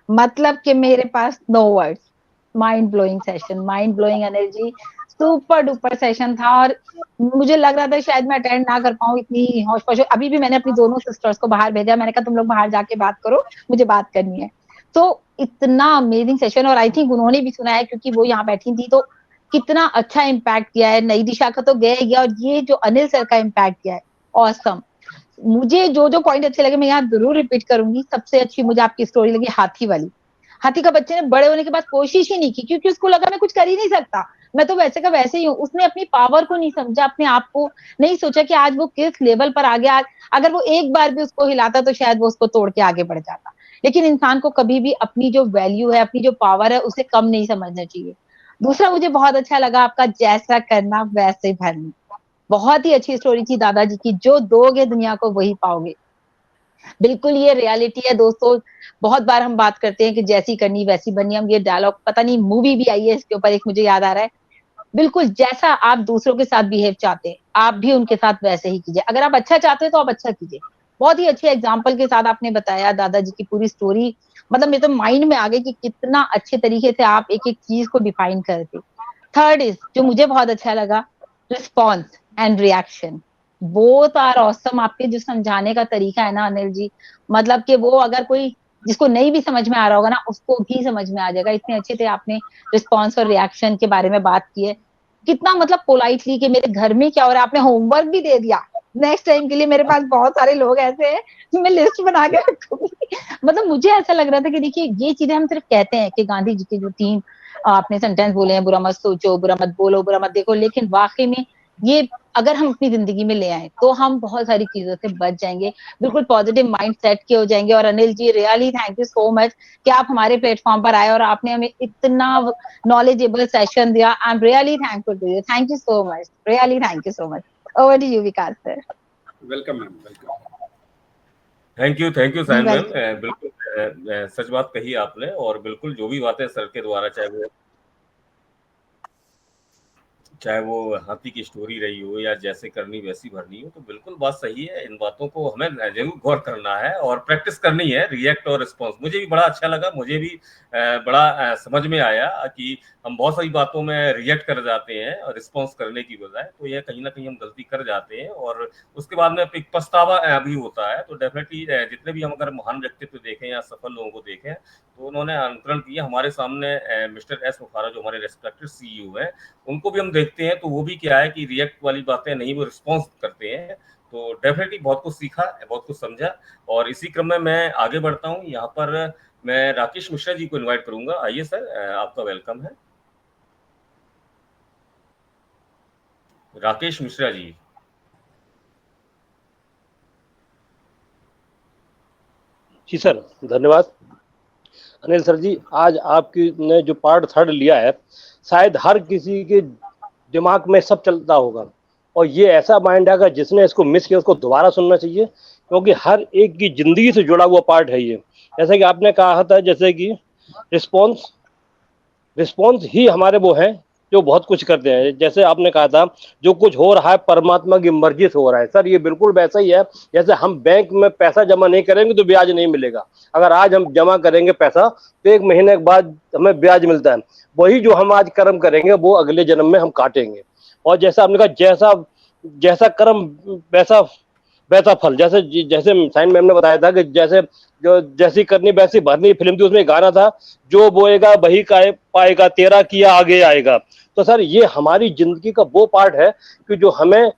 Speaker 1: मतलब कि मेरे पास no words. Mind blowing session, mind blowing energy, super duper session था और मुझे लग रहा था शायद मैं अटेंड ना कर पाऊँ, इतनी होश पोश। अभी भी मैंने अपनी दोनों सिस्टर्स को बाहर भेजा, मैंने कहा तुम लोग बाहर जाके बात करो, मुझे बात करनी है। तो इतना अमेजिंग सेशन, और आई थिंक उन्होंने भी सुना है क्योंकि वो यहाँ बैठी थी। तो कितना अच्छा इम्पैक्ट किया है, नई दिशा का तो गया गया, और ये जो अनिल सर का इम्पैक्ट किया है, ऑसम। मुझे जो जो पॉइंट अच्छे लगे मैं यहाँ जरूर रिपीट करूंगी। सबसे अच्छी मुझे आपकी स्टोरी लगी हाथी वाली। हाथी का बच्चे ने बड़े होने के बाद कोशिश ही नहीं की क्योंकि उसको लगा मैं कुछ कर ही नहीं सकता, मैं तो वैसे का वैसे ही हूँ। उसने अपनी पावर को नहीं समझा, अपने आप को नहीं सोचा कि आज वो किस लेवल पर आ गया। अगर वो एक बार भी उसको हिलाता तो शायद वो उसको तोड़ के आगे बढ़ जाता। लेकिन इंसान को कभी भी अपनी जो वैल्यू है, अपनी जो पावर है, उसे कम नहीं समझना चाहिए। दूसरा मुझे बहुत अच्छा लगा आपका जैसा करना वैसे भरना। बहुत ही अच्छी स्टोरी थी दादाजी की, जो दोगे दुनिया को वही पाओगे। बिल्कुल ये रियलिटी है दोस्तों। बहुत बार हम बात करते हैं कि जैसी करनी वैसी बननी, हम ये डायलॉग, पता नहीं मूवी भी आई है इसके ऊपर, एक मुझे याद आ रहा है। बिल्कुल जैसा आप दूसरों के साथ बिहेव चाहते हैं, आप भी उनके साथ वैसे ही कीजिए। अगर आप अच्छा चाहते हैं तो आप अच्छा कीजिए। बहुत ही अच्छे एग्जाम्पल के साथ आपने बताया दादाजी की पूरी स्टोरी। मतलब मेरे तो माइंड में आ गई कि कितना अच्छे तरीके से आप एक एक चीज को डिफाइन करते। थर्ड इज, जो मुझे बहुत अच्छा लगा, response and reaction, both are awesome. आपके जो समझाने का तरीका है ना अनिल जी, मतलब कि वो अगर कोई जिसको नहीं भी समझ में आ रहा होगा ना, उसको भी समझ में आ जाएगा। इतने अच्छे से आपने रिस्पॉन्स और रिएक्शन के बारे में बात की है। कितना मतलब पोलाइटली कि मेरे घर में क्या हो रहा है, आपने होमवर्क भी दे दिया। नेक्स्ट टाइम के लिए मेरे पास बहुत सारे लोग ऐसे हैं कि मैं लिस्ट बना के रखूंगी। मतलब मुझे ऐसा लग रहा था कि देखिए, ये चीजें हम सिर्फ कहते हैं कि गांधी जी की जो 3 आपने सेंटेंस बोले हैं, बुरा मत सोचो, बुरा मत बोलो, बुरा मत देखो, लेकिन वाकई में ये अगर हम अपनी जिंदगी में ले आए तो हम बहुत सारी चीजों से बच जाएंगे, बिल्कुल पॉजिटिव माइंड सेट के हो जाएंगे। और Anil ji, really thank you so much कि आप हमारे प्लेटफॉर्म पर आए और आपने हमें इतना नॉलेजेबल सेशन दिया। I am really thankful to you. Thank you so much, really thank you so much. Over to you Vikas sir.
Speaker 3: Welcome ma'am, welcome.
Speaker 2: Thank you साइन मैम। बिल्कुल सच बात कही आपने, और बिल्कुल जो भी बातें सर के द्वारा, चाहे वो हाथी की स्टोरी रही हो या जैसे करनी वैसी भरनी हो, तो बिल्कुल बात सही है। इन बातों को हमें जरूर गौर करना है और प्रैक्टिस करनी है। रिएक्ट और रिस्पॉन्स मुझे भी बड़ा अच्छा लगा, मुझे भी बड़ा समझ में आया कि हम बहुत सारी बातों में रिएक्ट कर जाते हैं और रिस्पॉन्स करने की बजाय, तो यह कहीं ना कहीं हम गलती कर जाते हैं और उसके बाद में एक पछतावा भी होता है। तो डेफिनेटली जितने भी हम अगर महान व्यक्तित्व देखें या सफल लोगों को देखें, तो उन्होंने अनुकरण किया। हमारे सामने मिस्टर एस मुफारा जो हमारे रेस्पेक्टेड सीईओ हैं, उनको भी हम देखते हैं, तो वो भी क्या है कि रिएक्ट वाली बातें नहीं, वो रिस्पॉन्स करते हैं। तो डेफिनेटली बहुत कुछ सीखा, बहुत कुछ समझा। और इसी क्रम में मैं आगे बढ़ता हूँ। यहाँ पर मैं राकेश मिश्रा जी को इनवाइट करूंगा। आइए सर, आपका वेलकम है। राकेश मिश्रा जी।
Speaker 7: जी सर, धन्यवाद। अनिल सर जी, आज आपकी ने जो पार्ट 3 लिया है, शायद हर किसी के दिमाग में सब चलता होगा, और ये ऐसा माइंड है, जिसने इसको मिस किया उसको दोबारा सुनना चाहिए, क्योंकि हर एक की जिंदगी से जुड़ा हुआ पार्ट है ये। जैसे कि आपने कहा था, जैसे कि रिस्पॉन्स ही हमारे वो हैं जो बहुत कुछ करते हैं। जैसे आपने कहा था, जो कुछ हो रहा है परमात्मा की मर्जी से हो रहा है। सर, ये बिल्कुल वैसा ही है, जैसे हम बैंक में पैसा जमा नहीं करेंगे तो ब्याज नहीं मिलेगा। अगर आज हम जमा करेंगे पैसा, तो 1 महीने के बाद हमें ब्याज मिलता है। वही जो हम आज कर्म करेंगे, वो अगले जन्म में हम काटेंगे। और जैसा आपने कहा, जैसा कर्म वैसा फल। जैसे साइन मैम ने बताया था कि जैसी करनी वैसी भरनी फिल्म थी, उसमें गाना था, जो बोएगा वही पाएगा, तेरा किया आगे आएगा। तो सर, ये हमारी जिंदगी का वो पार्ट है कि जो हमें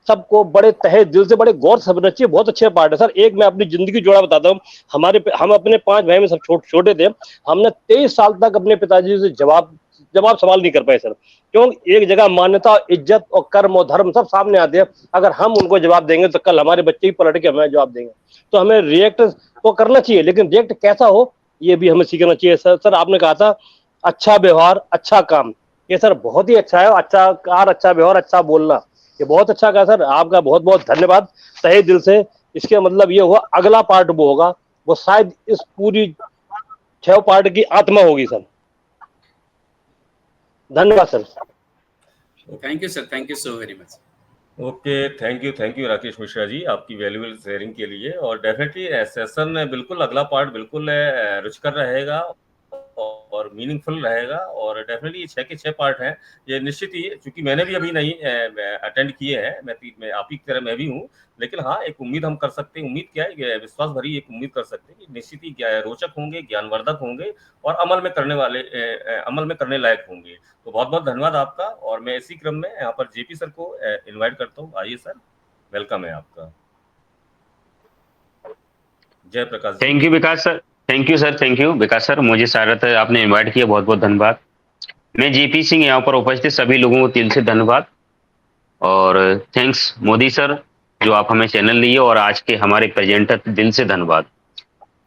Speaker 7: सबको बड़े तहे दिल से, बड़े गौर समझना चाहिए। बहुत अच्छे पार्ट है सर। एक मैं अपनी जिंदगी जोड़ा बताता हूँ। हम अपने 5 भाई में सब छोटे थे। हमने 23 साल तक अपने पिताजी से जवाब सवाल नहीं कर पाए सर। क्यों? एक जगह मान्यता, इज्जत और कर्म और धर्म सब सामने आते हैं। अगर हम उनको जवाब देंगे तो कल हमारे बच्चे ही पलट के हमें जवाब देंगे। तो हमें रिएक्ट तो करना चाहिए, लेकिन रिएक्ट कैसा हो ये भी हमें सीखना चाहिए। सर आपने कहा था अच्छा व्यवहार अच्छा काम, ये सर बहुत ही अच्छा है। अच्छा कार, अच्छा व्यवहार, अच्छा बोलना, ये बहुत अच्छा कहा सर। आपका बहुत बहुत धन्यवाद तहे दिल से। इसके मतलब ये हुआ अगला पार्ट वो होगा, वो शायद इस पूरी 6 पार्ट की आत्मा होगी सर। धन्यवाद sir.
Speaker 3: Thank you sir, thank you so very much.
Speaker 2: Okay, thank you Rakesh Mishra ji आपकी वैल्यूएबल शेयरिंग के लिए। और डेफिनेटली सेशन बिल्कुल अगला पार्ट बिल्कुल रुचिकर रहेगा और मीनिंगफुल रहेगा। और डेफिनेटली ये 6 के 6 पार्ट हैं, ये निश्चित ही, क्योंकि मैंने भी अभी नहीं अटेंड किए हैं, मैं आप ही की तरह मैं भी हूँ। लेकिन हाँ, एक उम्मीद हम कर सकते हैं, उम्मीद क्या है, विश्वास भरी एक उम्मीद कर सकते हैं कि निश्चित ही रोचक होंगे, ज्ञानवर्धक होंगे और अमल में करने लायक होंगे। तो बहुत बहुत धन्यवाद आपका। और मैं इसी क्रम में यहाँ पर जेपी सर को इनवाइट करता हूँ। आइए सर, वेलकम है आपका। Jai Prakash.
Speaker 8: Thank you Vikas sir, thank you sir, thank you Vikas sir, मुझे स्वागत है, आपने इनवाइट किया, बहुत बहुत धन्यवाद। मैं जेपी सिंह, यहाँ पर उपस्थित सभी लोगों को दिल से धन्यवाद। और थैंक्स मोदी सर जो आप हमें चैनल लिए, और आज के हमारे प्रेजेंटर दिल से धन्यवाद।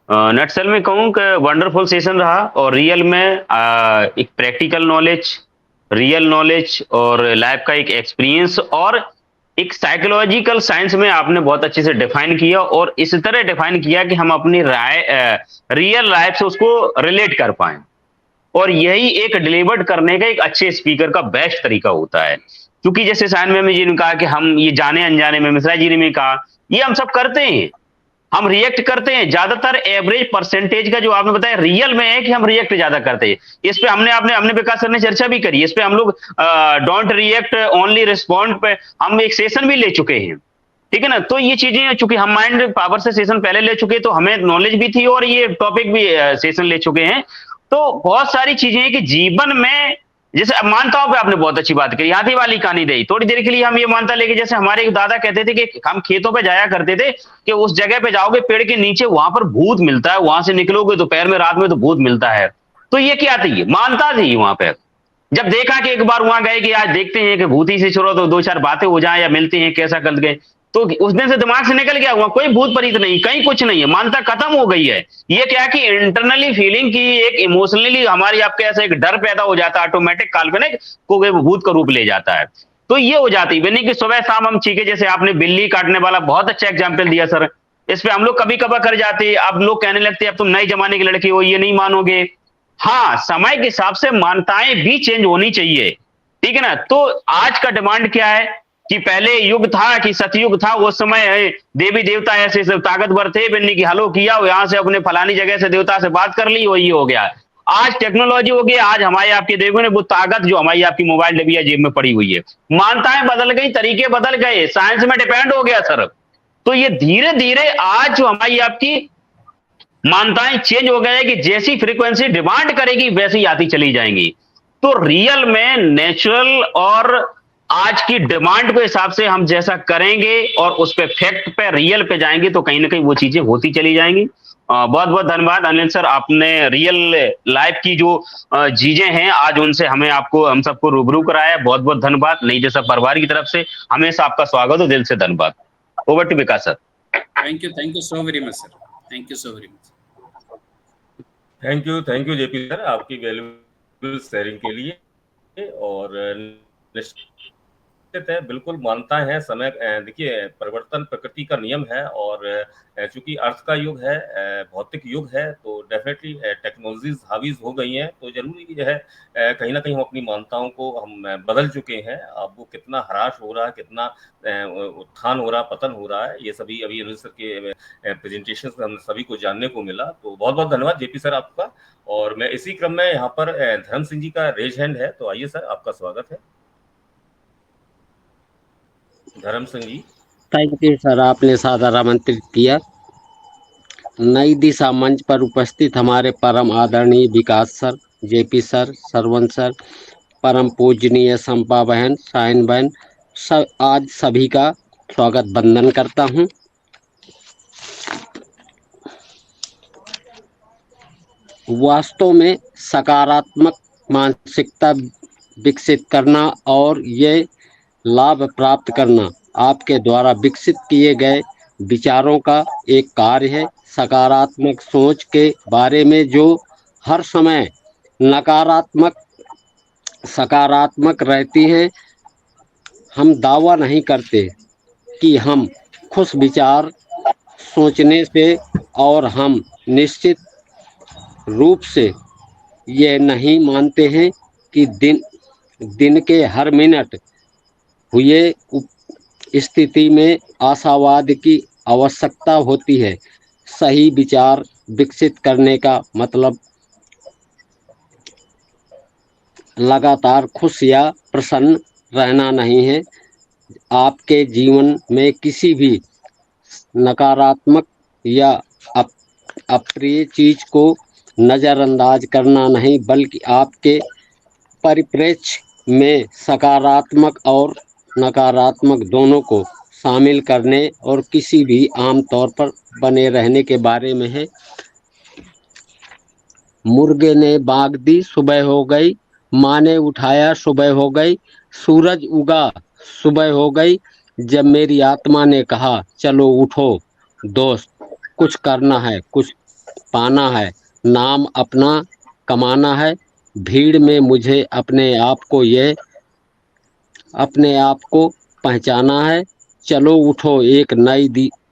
Speaker 8: नटसेल में कहूँ कि वंडरफुल सेशन रहा, और रियल में एक प्रैक्टिकल नॉलेज, रियल नॉलेज और लाइफ का एक एक्सपीरियंस और एक साइकोलॉजिकल साइंस में आपने बहुत अच्छे से डिफाइन किया, और इस तरह डिफाइन किया कि हम अपनी रियल लाइफ से उसको रिलेट कर पाए। और यही एक डिलीवर्ड करने का एक अच्छे स्पीकर का बेस्ट तरीका होता है। क्योंकि जैसे सायन मैम जी ने कहा कि हम ये जाने अनजाने में, मिश्रा जी ने भी कहा, ये हम सब करते हैं, हम रिएक्ट करते हैं। ज्यादातर एवरेज परसेंटेज का जो आपने बताया रियल में है कि हम रिएक्ट ज्यादा करते हैं। इस पे हमने विकास सर ने चर्चा भी करी, इस पे हम लोग डोंट रिएक्ट ओनली रिस्पॉन्ड पे हम एक सेशन भी ले चुके हैं, ठीक है ना। तो ये चीजें, चूंकि हम माइंड पावर से सेशन पहले ले चुके, तो हमें नॉलेज भी थी और ये टॉपिक भी सेशन ले चुके हैं। तो बहुत सारी चीजें हैं कि जीवन में, जैसे मानताओं पे आपने बहुत अच्छी बात करी, हाथी वाली कहानी दी। थोड़ी देर के लिए हम ये मानता लेके, जैसे हमारे एक दादा कहते थे कि हम खेतों पे जाया करते थे कि उस जगह पे जाओगे पेड़ के नीचे, वहां पर भूत मिलता है, वहां से निकलोगे दोपहर में, रात में तो भूत मिलता है। तो ये क्या थी, मानता थी वहां पे। जब देखा कि एक बार वहां गए कि आज देखते हैं कि भूत ही से छोड़ो तो 2-4 बातें हो जाए या मिलते हैं, कैसा कर गए, तो उस दिन से दिमाग से निकल गया, हुआ कोई भूत प्रेत नहीं, कहीं कुछ नहीं है, मानता खत्म हो गई है। ये क्या कि इंटरनली फीलिंग की, एक इमोशनली हमारी आपके ऐसा एक डर पैदा हो जाता है, ऑटोमेटिक काल्पनिक को भूत का रूप ले जाता है। तो ये हो जाती है, नहीं कि सुबह शाम हम चीखे, जैसे आपने बिल्ली काटने वाला बहुत अच्छा एग्जाम्पल दिया सर, इस पे हम लोग कभी कभार कर जाते हैं। अब लोग कहने लगते हैं अब तुम नए जमाने के लड़के हो, ये नहीं मानोगे। हाँ, समय के हिसाब से मान्यताएं भी चेंज होनी चाहिए, ठीक है ना। तो आज का डिमांड क्या है कि पहले युग था कि सतयुग था, उस समय देवी देवता ऐसे सब ताकतवर थे, बिन्नी की हलो किया, यहां से अपने फलानी जगह से देवता से बात कर ली, वही हो गया। आज टेक्नोलॉजी हो गई, आज हमारे आपके देवों ने वो ताकत जो हमारी आपकी मोबाइल डबिया जेब में पड़ी हुई है, मान्यताएं बदल गई, तरीके बदल गए, साइंस में डिपेंड हो गया सर। तो ये धीरे धीरे आज जो हमारी आपकी मान्यताएं चेंज हो गए कि जैसी फ्रीक्वेंसी डिमांड करेगी वैसी आती चली जाएंगी। तो रियल में नेचुरल और आज की डिमांड के हिसाब से हम जैसा करेंगे और उस पे फैक्ट पे रियल पे जाएंगे तो कहीं ना कहीं वो चीजें होती चली जाएंगी। बहुत बहुत धन्यवाद अनिल सर, आपने रियल लाइफ की जो चीजें हैं आज उनसे हम सबको रूबरू कराया। बहुत बहुत धन्यवाद। नई जैसा परिवार की तरफ से हमेशा आपका स्वागत हो, दिल से धन्यवाद। Over to Vikas sir.
Speaker 3: Thank you so very much sir, thank you so very much.
Speaker 2: Thank you JP sir आपकी वैल्यूएबल शेयरिंग के लिए। और है, बिल्कुल मानता है समय, देखिए परिवर्तन प्रकृति का नियम है, और चूंकि अर्थ का युग है, भौतिक युग है, तो डेफिनेटली टेक्नोलॉजीज हावीज हो गई हैं, तो जरूरी है कहीं ना कहीं हम अपनी मान्यताओं को हम बदल चुके हैं। अब वो कितना ह्रास हो रहा है, कितना उत्थान हो रहा, पतन हो रहा है, ये सभी अभी अनिल सर के प्रेजेंटेशन से हम सभी को जानने को मिला। तो बहुत बहुत धन्यवाद जेपी सर आपका। और मैं इसी क्रम में यहाँ पर धर्म सिंह जी का रेज हैंड है, तो आइए सर, आपका स्वागत है। धर्म Singh ji.
Speaker 9: Thank you sir, आपने सादर आमंत्रित किया। नई दिशा मंच पर उपस्थित हमारे परम आदरणीय Vikas sir, JP sir, Saravan sir, परम पूजनीय संपा बहन, साइन बहन, आज सभी का स्वागत वंदन करता हूं। वास्तव में सकारात्मक मानसिकता विकसित करना और ये लाभ प्राप्त करना आपके द्वारा विकसित किए गए विचारों का एक कार्य है। सकारात्मक सोच के बारे में जो हर समय नकारात्मक सकारात्मक रहती हैं। हम दावा नहीं करते कि हम खुश विचार सोचने से, और हम निश्चित रूप से ये नहीं मानते हैं कि दिन के हर मिनट हुए स्थिति में आशावाद की आवश्यकता होती है। सही विचार विकसित करने का मतलब लगातार खुश या प्रसन्न रहना नहीं है। आपके जीवन में किसी भी नकारात्मक या अप्रिय चीज को नजरअंदाज करना नहीं, बल्कि आपके परिप्रेक्ष्य में सकारात्मक और नकारात्मक दोनों को शामिल करने और किसी भी आम तौर पर बने रहने के बारे में है। मुर्गे ने बाग दी, सुबह हो गई, माँ ने उठाया, सुबह हो गई, सूरज उगा, सुबह हो गई, जब मेरी आत्मा ने कहा चलो उठो दोस्त, कुछ करना है, कुछ पाना है, नाम अपना कमाना है। भीड़ में मुझे अपने आप को पहचाना है। चलो उठो, एक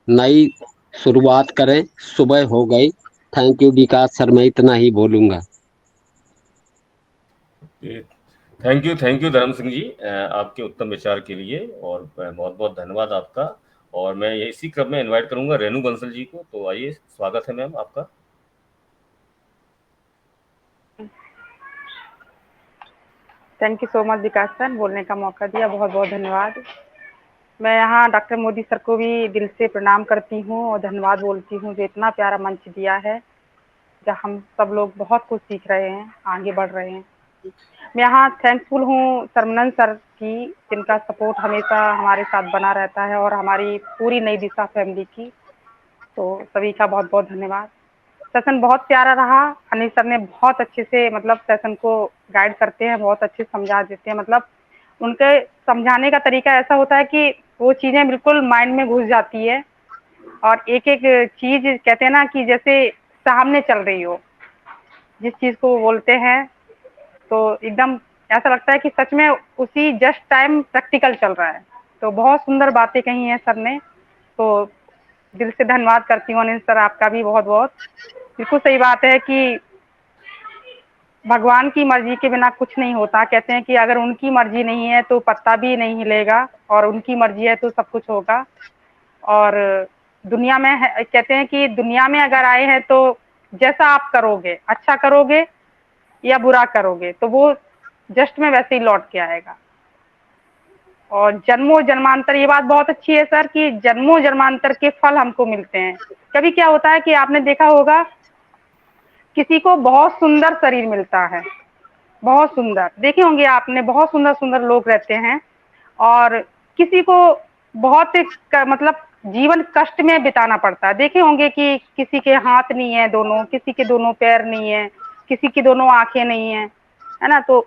Speaker 9: नई शुरुआत करें, सुबह हो गई। थैंक यू विकास सर, मैं इतना ही बोलूंगा।
Speaker 2: थैंक यू धर्म सिंह जी, आपके उत्तम विचार के लिए, और बहुत बहुत धन्यवाद आपका। और मैं इसी क्रम में इनवाइट करूंगा रेणु बंसल जी को। तो आइए, स्वागत है मैम आपका।
Speaker 6: Thank you so much Vikas sir, बोलने का मौका दिया, बहुत बहुत धन्यवाद। मैं यहाँ डॉक्टर मोदी सर को भी दिल से प्रणाम करती हूँ और धन्यवाद बोलती हूँ जो इतना प्यारा मंच दिया है, जहाँ हम सब लोग बहुत कुछ सीख रहे हैं, आगे बढ़ रहे हैं। मैं यहाँ थैंकफुल हूँ सरमनन सर की, जिनका सपोर्ट हमेशा हमारे साथ बना रहता है, और हमारी पूरी नई दिशा फैमिली की। तो सभी का बहुत बहुत धन्यवाद। सेशन बहुत प्यारा रहा। अनिल सर ने बहुत अच्छे से मतलब सेशन को गाइड करते हैं, बहुत अच्छे से समझा देते हैं। मतलब उनके समझाने का तरीका ऐसा होता है कि वो चीज़ें बिल्कुल माइंड में घुस जाती है, और एक एक चीज़ कहते हैं ना कि जैसे सामने चल रही हो, जिस चीज़ को वो बोलते हैं तो एकदम ऐसा लगता है कि सच में उसी जस्ट टाइम प्रैक्टिकल चल रहा है। तो बहुत सुंदर बातें कही हैं सर ने, तो दिल से धन्यवाद करती हूँ अनिल सर, आपका भी बहुत बहुत। बिल्कुल सही बात है कि भगवान की मर्जी के बिना कुछ नहीं होता। कहते हैं कि अगर उनकी मर्जी नहीं है तो पत्ता भी नहीं हिलेगा, और उनकी मर्जी है तो सब कुछ होगा। और दुनिया में कहते हैं कि दुनिया में अगर आए हैं तो जैसा आप करोगे, अच्छा करोगे या बुरा करोगे, तो वो जस्ट में वैसे ही लौट के आएगा। और जन्मों जन्मांतर, ये बात बहुत अच्छी है सर कि जन्मों जन्मांतर के फल हमको मिलते हैं। कभी क्या होता है कि आपने देखा होगा, किसी को बहुत सुंदर शरीर मिलता है, बहुत सुंदर, देखे होंगे आपने, बहुत सुंदर सुंदर लोग रहते हैं, और किसी को बहुत मतलब जीवन कष्ट में बिताना पड़ता है। देखे होंगे कि किसी के हाथ नहीं है दोनों, किसी के दोनों पैर नहीं है, किसी की दोनों आंखें नहीं है, है ना। तो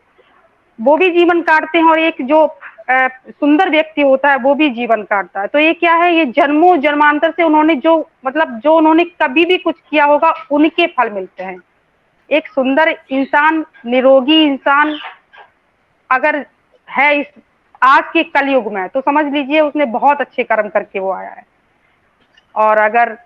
Speaker 6: वो भी जीवन काटते हैं, और एक जो सुंदर व्यक्ति होता है वो भी जीवन काटता है। तो ये क्या है, ये जन्मों जन्मांतर से उन्होंने जो मतलब जो उन्होंने कभी भी कुछ किया होगा, उनके फल मिलते हैं। एक सुंदर इंसान, निरोगी इंसान अगर है इस आज के कलयुग में, तो समझ लीजिए उसने बहुत अच्छे कर्म करके वो आया है। और अगर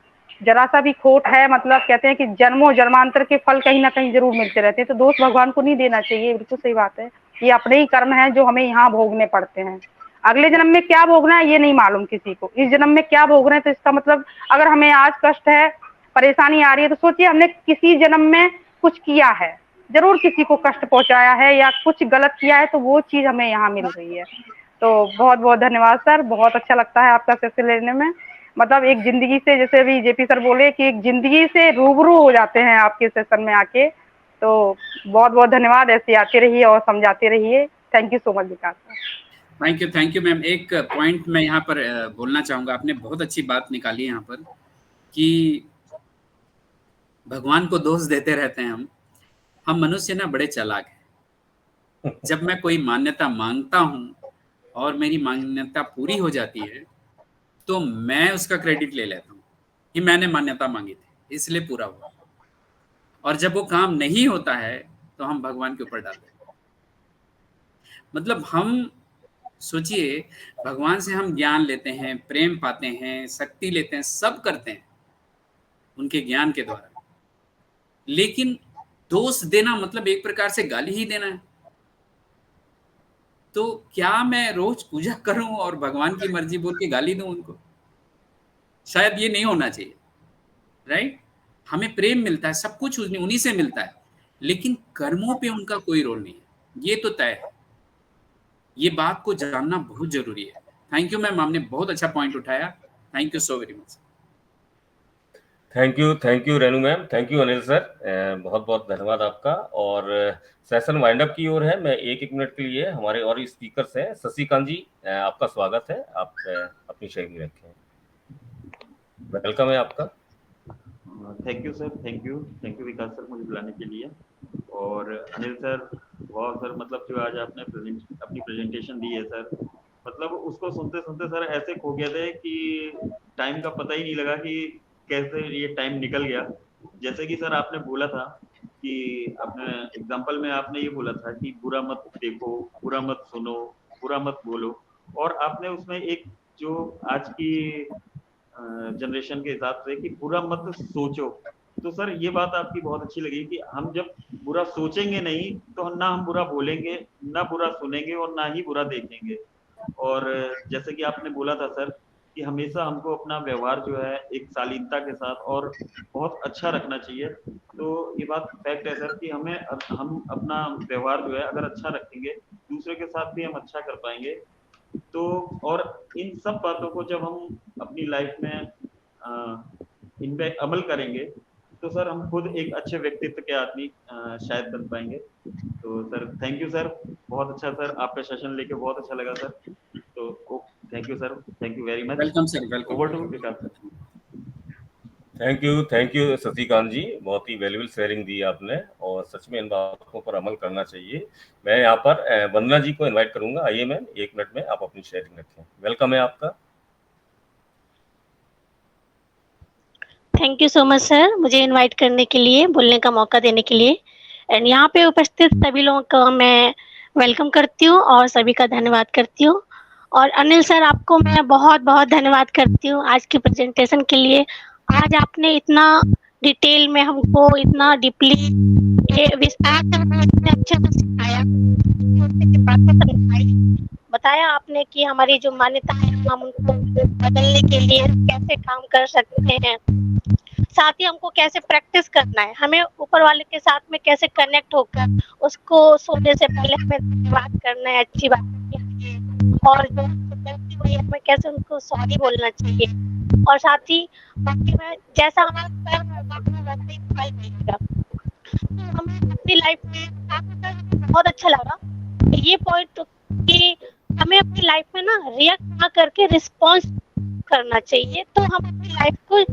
Speaker 6: जरा सा भी खोट है, मतलब कहते हैं कि जन्मों जन्मांतर के फल कहीं ना कहीं जरूर मिलते रहते हैं, तो दोष भगवान को नहीं देना चाहिए। बिल्कुल सही बात है, ये अपने ही कर्म है जो हमें यहाँ भोगने पड़ते हैं। अगले जन्म में क्या भोगना है ये नहीं मालूम किसी को, इस जन्म में क्या भोग रहे हैं। तो इसका मतलब अगर हमें आज कष्ट है, परेशानी आ रही है, तो सोचिए हमने किसी जन्म में कुछ किया है, जरूर किसी को कष्ट पहुंचाया है या कुछ गलत किया है, तो वो चीज हमें यहाँ मिल रही है। तो बहुत बहुत धन्यवाद सर, बहुत अच्छा लगता है आपका सेशन लेने में। मतलब एक जिंदगी से, जैसे अभी जेपी सर बोले कि एक जिंदगी से रूबरू हो जाते हैं आपके सेशन में आके। तो बहुत बहुत धन्यवाद, ऐसे आते रहिए और समझाते रहिए। Thank you so much Vikas sir.
Speaker 3: Thank you ma'am. एक पॉइंट मैं यहाँ पर बोलना चाहूँगा, आपने बहुत अच्छी बात निकाली यहाँ पर कि भगवान को दोष देते रहते हैं हम मनुष्य ना बड़े चालाक हैं। जब मैं कोई मान्यता मांगता हूँ और मेरी मान्यता पूरी हो जाती है तो मैं उसका क्रेडिट ले लेता हूँ कि मैंने मान्यता मांगी थी इसलिए पूरा हुआ, और जब वो काम नहीं होता है तो हम भगवान के ऊपर डाल देते हैं। मतलब हम सोचिए, भगवान से हम ज्ञान लेते हैं, प्रेम पाते हैं, शक्ति लेते हैं, सब करते हैं उनके ज्ञान के द्वारा, लेकिन दोष देना मतलब एक प्रकार से गाली ही देना है। तो क्या मैं रोज पूजा करूं और भगवान की मर्जी बोल के गाली दूं उनको? शायद ये नहीं होना चाहिए, राइट? हमें प्रेम मिलता है, सब कुछ उन्हीं से मिलता है, लेकिन कर्मों पे उनका कोई रोल नहीं है, ये तो तय है। ये बात को जानना बहुत जरूरी है। थैंक यू मैम, आपने बहुत अच्छा पॉइंट उठाया। Thank you so very much.
Speaker 2: Thank you Renu ma'am, thank you Anil sir, बहुत बहुत धन्यवाद आपका। और सेशन वाइंड अप की ओर है। मैं एक मिनट के लिए, हमारे और स्पीकर्स हैं, शशिकांत जी, आपका स्वागत है, आप अपनी शेयरिंग रखें। वेलकम है आपका।
Speaker 10: Thank you sir, thank you Vikas sir मुझे बुलाने के लिए। और अनिल सर, वाह सर, मतलब जो आज आपने अपनी प्रेजेंटेशन दी है सर, मतलब उसको सुनते सुनते सर ऐसे खो गए थे कि टाइम का पता ही नहीं लगा कि कैसे ये टाइम निकल गया। जैसे कि सर आपने बोला था कि आपने एग्जाम्पल में आपने ये बोला था कि बुरा मत देखो, बुरा मत सुनो, बुरा मत बोलो, और आपने उसमें एक जो आज की जनरेशन के हिसाब से कि बुरा मत सोचो, तो सर ये बात आपकी बहुत अच्छी लगी कि हम जब बुरा सोचेंगे नहीं तो ना हम बुरा बोलेंगे, ना बुरा सुनेंगे, और ना ही बुरा देखेंगे। और जैसे कि आपने बोला था सर कि हमेशा हमको अपना व्यवहार जो है एक शालीनता के साथ और बहुत अच्छा रखना चाहिए। तो ये बात फैक्ट है सर कि हम अपना व्यवहार जो है अगर अच्छा रखेंगे, दूसरे के साथ भी हम अच्छा कर पाएंगे। तो और इन सब बातों को जब हम अपनी लाइफ में इन पे अमल करेंगे तो सर हम खुद एक अच्छे व्यक्तित्व के आदमी शायद बन पाएंगे। तो सर थैंक यू सर, बहुत अच्छा सर, आपका सेशन लेके बहुत अच्छा लगा सर। तो thank you sir, thank you very much.
Speaker 3: Welcome sir, welcome.
Speaker 10: Over to Vikas sir.
Speaker 2: Thank you Shashikant ji, बहुत ही वैल्यूबल शेयरिंग दी आपने, और सच में इन बातों पर अमल करना चाहिए। मैं यहाँ पर वंदना जी को इनवाइट करूंगा। आइए मैम, एक मिनट में आप अपनी शेयरिंग रखें। वेलकम है आपका।
Speaker 11: Thank you so much sir, मुझे इनवाइट करने के लिए, बोलने का मौका देने के लिए। एंड यहाँ पे उपस्थित सभी लोगों का मैं वेलकम करती हूँ और सभी का धन्यवाद करती हूँ। और अनिल सर, आपको मैं बहुत बहुत धन्यवाद करती हूँ आज की प्रेजेंटेशन के लिए। आज आपने इतना डिटेल में हमको इतना डीपली विस्तार से हमें इतने अच्छे से सिखाया, बताया आपने कि हमारी जो मान्यता है हम उनको बदलने के लिए कैसे काम कर सकते हैं, साथ ही हमको कैसे प्रैक्टिस करना है, हमें ऊपर वाले के साथ में कैसे कनेक्ट होकर उसको सोने से पहले हमें धन्यवाद करना है, अच्छी बात है, और जो गलती हुई है हमें कैसे उनको सॉरी बोलना चाहिए, और साथ ही बाकी में जैसा हमारा कर्म होगा हमें वैसे ही फल मिलेगा। तो हमें अपनी लाइफ में बहुत अच्छा लगा ये पॉइंट कि हमें अपनी लाइफ में ना रिएक्ट ना करके रिस्पॉन्स करना चाहिए, तो हम अपनी लाइफ को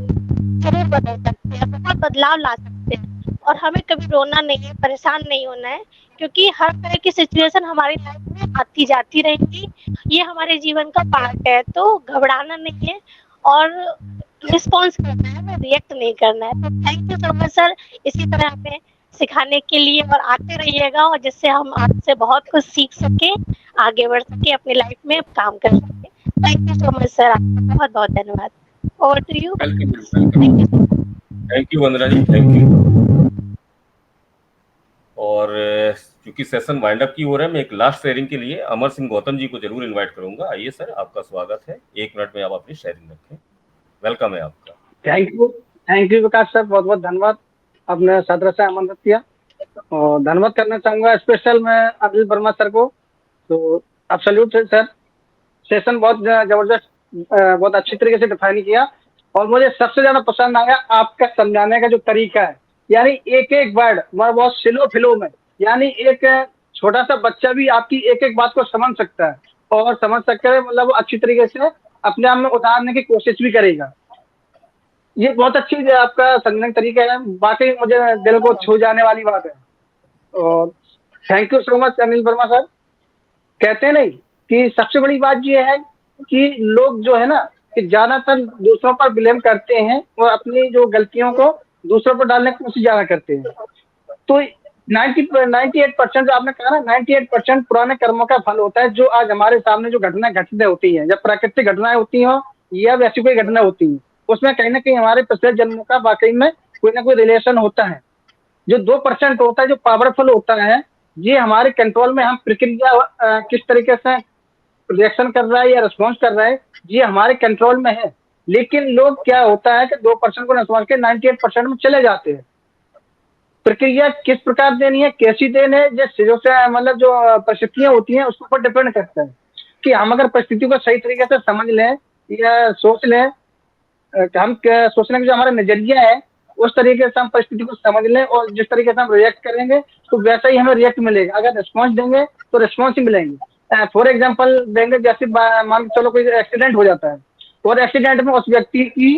Speaker 11: जरूर बदल सकते हैं, बहुत बदलाव ला सकते हैं। और हमें कभी रोना नहीं है, परेशान नहीं होना है, क्योंकि हर तरह की सिचुएशन हमारी लाइफ में आती जाती रहेगी, ये हमारे जीवन का पार्ट है। तो घबराना नहीं है और रिस्पॉन्स करना है, हमें रिएक्ट नहीं करना है। तो thank you so much sir, इसी तरह हमें सिखाने के लिए और आते रहिएगा, और जिससे हम आपसे बहुत कुछ सीख सके, आगे बढ़ सके, अपनी लाइफ में काम कर सके। Thank you so much sir, आपका बहुत बहुत धन्यवाद। Over to you.
Speaker 2: Thank you Vandana ji, thank you. और क्योंकि सेशन वाइंड अप की ओर है, मैं एक लास्ट शेयरिंग के लिए अमर सिंह गौतम जी को जरूर इनवाइट करूंगा। आइए सर, आपका स्वागत है, एक मिनट में आप अपनी शेयरिंग रखें। वेलकम है आपका।
Speaker 4: थैंक यू विकास सर, बहुत बहुत धन्यवाद, आपने सदर से आमंत्रित किया। और धन्यवाद करना चाहूंगा स्पेशल मैं अनिल वर्मा सर को। तो आप सैल्यूट है सर, सेशन बहुत जबरदस्त, बहुत अच्छी तरीके से डिफाइन किया। और मुझे सबसे ज्यादा पसंद आया आपका समझाने का जो तरीका है, यानी एक एक वर्ड मैं बहुत स्लो फ्लो में, यानी एक छोटा सा बच्चा भी आपकी एक एक बात को समझ सकता है, और समझ सककर मतलब अच्छी तरीके से अपने आप में उतारने की कोशिश भी करेगा। ये बहुत अच्छी आपका समझने का तरीका है, वाकई मुझे दिल को छू जाने वाली बात है। और thank you so much Anil Verma sir. कहते नहीं कि सबसे बड़ी बात ये है कि लोग जो है ना कि ज्यादातर दूसरों पर ब्लेम करते हैं और अपनी जो गलतियों को दूसरों पर डालने की कोशिश ज्यादा करते हैं। तो 98% जो आपने कहा ना, 98% पुराने कर्मों का फल होता है। जो आज हमारे सामने जो घटनाएं घटित होती हैं, जब प्राकृतिक घटनाएं होती हो या वैसी कोई घटना होती है, उसमें कहीं ना कहीं हमारे पिछले जन्मों का वाकई में कोई ना कोई रिलेशन होता है। जो 2% होता है, जो पावरफुल होता है, ये हमारे कंट्रोल में, हम प्रक्रिया किस तरीके से रिएक्शन कर रहा है या रिस्पॉन्स कर रहा है, ये हमारे कंट्रोल में है। लेकिन लोग क्या होता है कि 2% को न समझ के 98% में चले जाते हैं। प्रक्रिया किस प्रकार देनी है, कैसी देनी है, जो मतलब जो परिस्थितियां होती हैं उसके ऊपर डिपेंड करता है कि हम अगर परिस्थिति को सही तरीके से समझ लें या सोच लें, हम सोचने का जो हमारा नजरिया है उस तरीके से हम परिस्थिति को समझ लें और जिस तरीके से हम रिएक्ट करेंगे तो वैसा ही हमें रिएक्ट मिलेगा। अगर रिस्पॉन्स देंगे तो रिस्पॉन्स ही मिलेंगे। फॉर एग्जाम्पल देंगे, जैसे मान चलो कोई एक्सीडेंट हो जाता है और एक्सीडेंट में उस व्यक्ति की